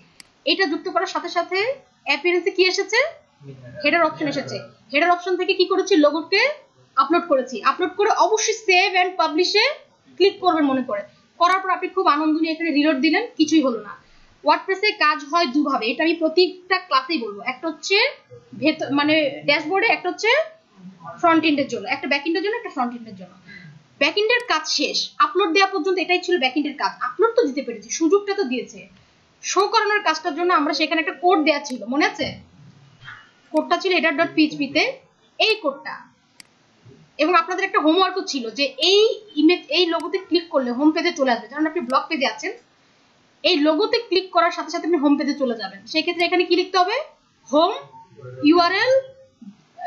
এটা যুক্ত করার সাথে সাথে অ্যাপিয়ারেন্সে কি এসেছে, হেডার অপশন এসেছে। হেডার অপশন থেকে কি করেছি, লোগোকে আপলোড করেছি। আপলোড করে অবশ্যই সেভ এন্ড পাবলিশে ক্লিক করবেন মনে করে। করার পর আপনি খুব আনন্দ নিয়ে এখানে রিলোড দিলেন, কিছুই হলো না। ওয়ার্ডপ্রেসে কাজ হয় দুভাবে, এটা আমি প্রত্যেকটা ক্লাসেই বলবো। একটা হচ্ছে মানে ড্যাশবোর্ডে, একটা হচ্ছে ফ্রন্ট এন্ডের জন্য, একটা ব্যাক এন্ডের জন্য, একটা ফ্রন্ট এন্ডের জন্য। ব্যাক এন্ডের কাজ শেষ, আপলোড দেওয়া পর্যন্ত এটাই ছিল ব্যাক এন্ডের কাজ। আপলোড তো দিতে পেরেছি, সুযোগটা তো দিয়েছে। শো করানোর কাজটার জন্য আমরা সেখানে একটা কোড দেওয়া ছিল, মনে আছে? কোডটা ছিল header.php তে এই কোডটা। এবং আপনাদের একটা হোমওয়ার্কও ছিল যে এই ইমেজ, এই লোগোতে ক্লিক করলে হোম পেজে চলে আসবে। কারণ আপনি ব্লগ পেজে আছেন, এই লোগোতে ক্লিক করার সাথে সাথে আপনি হোম পেজে চলে যাবেন। সেই ক্ষেত্রে এখানে কি লিখতে হবে? হোম ইউআরএল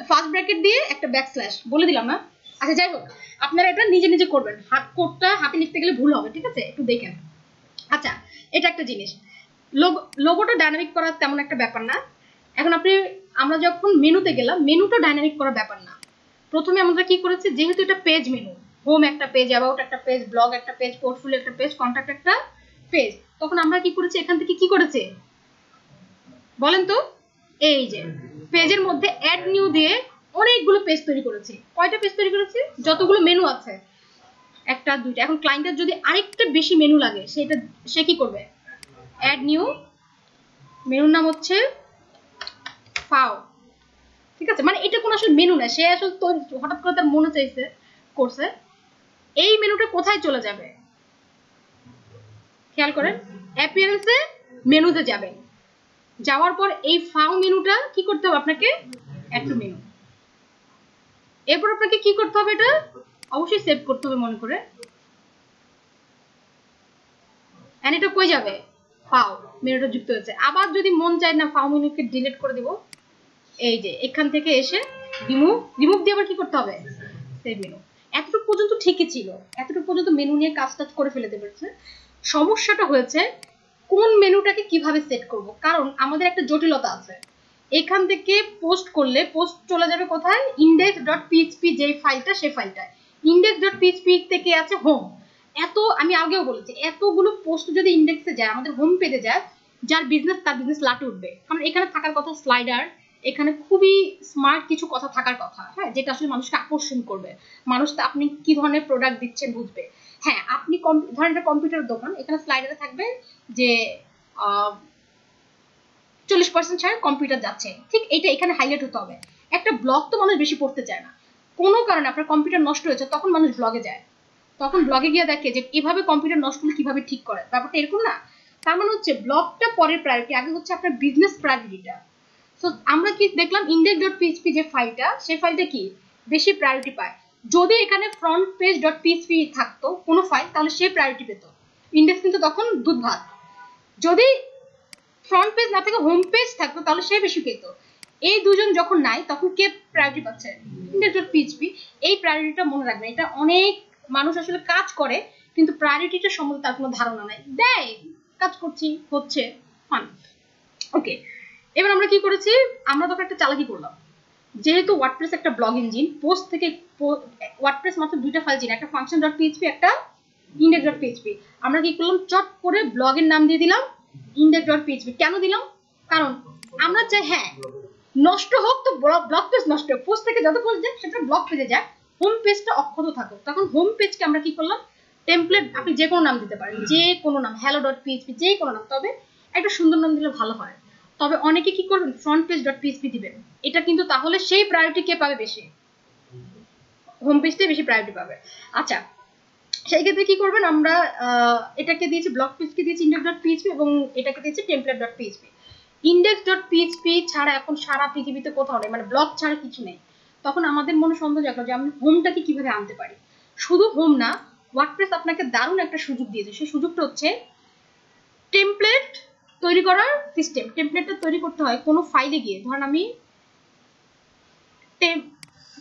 ফার্স্ট ব্র্যাকেট দিয়ে একটা ব্যাকস্ল্যাশ, বলে দিলাম না? আচ্ছা যাই হোক, আপনারা এটা নিজে নিজে করবেন, হাত কোডটা হাতে লিখতে গেলে ভুল হবে, ঠিক আছে? একটু দেখেন। আচ্ছা, এটা একটা জিনিস। লোগোটা ডায়নামিক করা তেমন একটা ব্যাপার না। এখন আমরা যখন মেনুতে গেলাম, মেনুটা ডায়নামিক করার ব্যাপার না। প্রথমে আমরা কি করেছি, যেহেতু এটা পেজ মেনু, হোম একটা পেজ, অ্যাবাউট একটা পেজ, ব্লগ একটা পেজ, পোর্টফোলিও একটা পেজ, কন্ট্যাক্ট একটা পেজ, তখন আমরা কি করেছি, এখান থেকে কি করেছে বলেন তো? এই যে পেজের মধ্যে অ্যাড নিউ দিয়ে অনেকগুলো পেজ তৈরি করেছি। কয়টা পেজ তৈরি করেছি? যতগুলো মেনু আছে, একটা দুইটা। এখন ক্লায়েন্টের যদি আরেকটা বেশি মেনু লাগে, সে কি করবে? অ্যাড নিউ, মেনুর নাম হচ্ছে ফাও। ঠিক আছে, মানে এটা কোনো আসলে মেনু না, সে আসলে হঠাৎ করে তার মনে চাইছে করছে। এই মেনুটা কোথায় চলে যাবে খেয়াল করেন, অ্যাপিয়ারেন্সে মেনুতে যাবেন। যাওয়ার পর এই ফাও মেনুটা কি করতে হবে আপনাকে? Add to menu. এরপর আপনাকে কি করতে হবে? এটা অবশ্যই সেভ করতে হবে মনে করে। এন্ড এটা কই যাবে? ফাও মেনুটা যুক্ত হয়েছে। আবার যদি মন চায় না ফাও মেনুকে ডিলিট করে দিব, এই যে এখান থেকে এসে রিমুভ দিয়ে আবার কি করতে হবে? Save menu. এতটুকু পর্যন্ত ঠিকই ছিল, এতটুকু পর্যন্ত মেনু নিয়ে কাজ করে ফেলতে পেরেছে। সমস্যাটা হয়েছে কোন মেনুটাকে কিভাবে সেট করব, কারণ আমাদের একটা জটিলতা আছে। এখান থেকে পোস্ট করলে পোস্ট চলে যাবে কোথায়? index.php যে ফাইলটা, সেই ফাইলটা index.php থেকে আছে হোম। আমি আগেও বলেছি, এতগুলো পোস্ট যদি ইন্ডেক্সে যায়, আমাদের হোম পেজে যায়, যার বিজনেস তার বিজনেস লাটে উঠবে। কারণ এখানে থাকার কথা স্লাইডার, এখানে খুবই স্মার্ট কিছু কথা থাকার কথা, হ্যাঁ, যেটা আসলে মানুষকে আকর্ষণ করবে। মানুষ তো আপনি কি ধরনের প্রোডাক্ট দিচ্ছেন বুঝবে। হ্যাঁ, আপনি ধরেন একটা কম্পিউটার দোকান, এখানে স্লাইডারে থাকবে যে 40% ছাড় কম্পিউটার যাচ্ছে, ঠিক এইটা এখানে হাইলাইট হতে হবে। একটা ব্লগ তো মানুষ বেশি পড়তে চায় না, কোনো কারণে আপনার কম্পিউটার নষ্ট হয়েছে তখন মানুষ ব্লগে যায়, তখন ব্লগে গিয়ে দেখে যে এভাবে কম্পিউটার নষ্ট হলে কিভাবে ঠিক করে, ব্যাপারটা এরকম না। তার মানে হচ্ছে ব্লগটা পরের প্রায়োরিটি, আগে হচ্ছে আপনার বিজনেস প্রায়োরিটিটা। সো আমরা কি দেখলাম, index.php যে ফাইলটা, সেই ফাইলটা কি বেশি প্রায়োরিটি পায়। যদি এখানে ফ্রন্ট পেজ ডট পিএইচপি থাকতো কোনো ফাইল, তাহলে সে প্রায়োরিটি পেত, ইন্ডেক্স কিন্তু তখন দুধ ভাত। যদি ফ্রন্ট পেজ না থাকে হোম পেজ থাকতো তাহলে সে বেশি পেত। এই দুজন যখন নাই তখন কে প্রায়োরিটি পাচ্ছে, index.php। এই প্রায়োরিটিটা মনে রাখবেন, এটা অনেক মানুষ আসলে কাজ করে কিন্তু প্রায়োরিটিটা সম্বন্ধে তার কোনো ধারণা নাই, দেয় কাজ করছি হচ্ছে ফান। ওকে, এবার আমরা কি করেছি, আমরা তো একটা চালাকি করলাম, যেহেতু ওয়ার্ডপ্রেস একটা ব্লগ ইঞ্জিন, পোস্ট থেকে ওয়ার্ডপ্রেস মাত্র দুইটা ফাইল চিনি, একটা function.php একটা index.php। আমরা কি করলাম, চট করে ব্লগের নাম দিয়ে দিলাম index.php। কেন দিলাম, কারণ আমরা চাই হ্যাঁ নষ্ট হোক তো ব্লগ পেজ নষ্ট হোক, পোস্ট থেকে যত পোস্ট যায় সেটা ব্লগ পেজে যায়, হোম পেজটা অক্ষত থাকুক। তখন হোম পেজকে আমরা কি করলাম, টেমপ্লেট, আপনি যে কোনো নাম দিতে পারেন, যে কোনো নাম, hello.php, যে কোনো নাম, তবে একটা সুন্দর নাম দিলে ভালো হয়। তবে অনেকে কি করবেন, ফ্রন্ট পেজ ডট পিএইচপি দিবেন, এটা কিন্তু তাহলে সেই প্রায়োরিটি কে পাবে বেশি, হোম পেজটাই বেশি প্রায়োরিটি পাবে। আচ্ছা, সেই ক্ষেত্রে কি করবেন, আমরা এটাকে দিয়েছি, ব্লগ পেজকে দিয়েছি index.php এবং এটাকে দিয়েছি template.php। index.php ছাড়া এখন সারা পৃথিবীতে কোথাও নেই, মানে ব্লগ ছাড়া কিছু নেই। তখন আমাদের মনে সন্দেহ জাগলো যে আমি হোমটাকে কিভাবে আনতে পারি। শুধু হোম না, ওয়ার্ডপ্রেস আপনাকে দারুণ একটা সুযোগ দিয়েছে, সেই সুযোগটা হচ্ছে টেমপ্লেট তৈরি করার সিস্টেম। টেমপ্লেটটা তৈরি করতে হয় কোনো ফাইলে গিয়ে, ধরেন আমি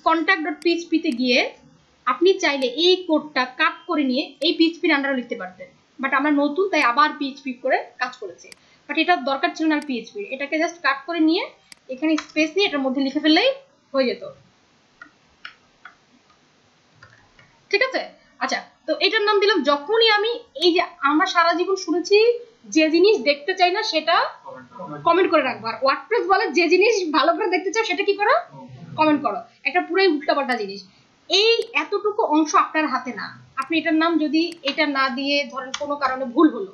contact.php তে গিয়ে আপনি চাইলে এই কোডটা কাট করে নিয়ে এই পিএইচপির আন্ডারে লিখতে পারতেন, বাট আমরা নতুন তাই আবার পিএইচপি করে কাজ করেছি, বাট এটা দরকার ছিল না পিএইচপি, এটাকে জাস্ট কাট করে নিয়ে এখানে স্পেস নিয়ে এটার মধ্যে লিখে ফেললেই হয়ে যেত, ঠিক আছে। আচ্ছা, তো এটার নাম দিলাম, যখনই আমি এই যে আমরা সারা জীবন শুনেছি যে জিনিস দেখতে চাই না সেটা কমেন্ট করে রাখবো, আর ওয়ার্ডপ্রেস বলে যে জিনিস ভালো করে দেখতে চাও সেটা কি করো, কমেন্ট করো। একটা পুরোই উল্টাপাল্টা জিনিস। এই এতটুকু অংশ আপনার হাতে না, আপনি এটার নাম যদি এটা না দিয়ে ধরেন কোনো কারণে ভুল হলো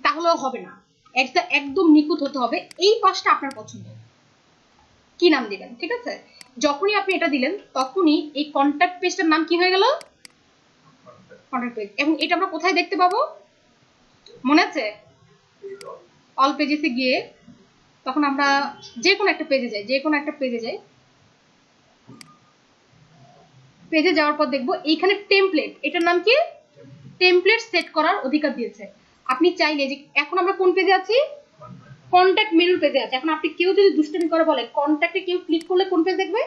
তাহলেও হবে না, এটা একদম নিখুঁত হতে হবে। এই পাশটা আপনার পছন্দ, কি নাম দিবেন, ঠিক আছে। যখনই আপনি এটা দিলেন তখনই এই কন্ট্যাক্ট পেজটার নাম কি হয়ে গেল, কন্ট্যাক্ট পেজ। এবং এটা আমরা কোথায় দেখতে পাবো মনে আছে, অল পেজেসে গিয়ে তখন আমরা যে কোনো একটা পেজে যাই, পেজে যাওয়ার পর দেখবো এইখানে টেমপ্লেট, এটার নাম কি, টেমপ্লেট সেট করার অধিকার দিয়েছে। আপনি চাইলে যে এখন আমরা কোন পেজে আছি, কন্ট্যাক্ট মেনুর পেজে আছে। এখন আপনি কেউ যদি দুষ্টামি করে বলে কন্ট্যাক্টে কেউ ক্লিক করলে কোন পেজ দেখবে,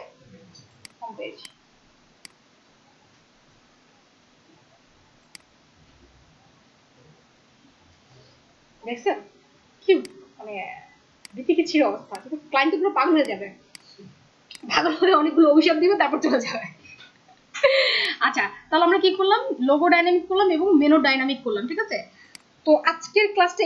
হোম পেজ। দেখছেন কি মানে বিতিকিচ্ছির অবস্থা, কিন্তু ক্লায়েন্ট গুলো পাগল হয়ে যাবে, পাগল হয়ে অনেকগুলো অভিশাপ দিবে তারপর চলে যাবে। আচ্ছা, তাহলে আমরা কি করলাম, লোগো ডাইনামিক করলাম এবং মেনু ডাইনামিক করলাম, ঠিক আছে। তো আজকের ক্লাসটা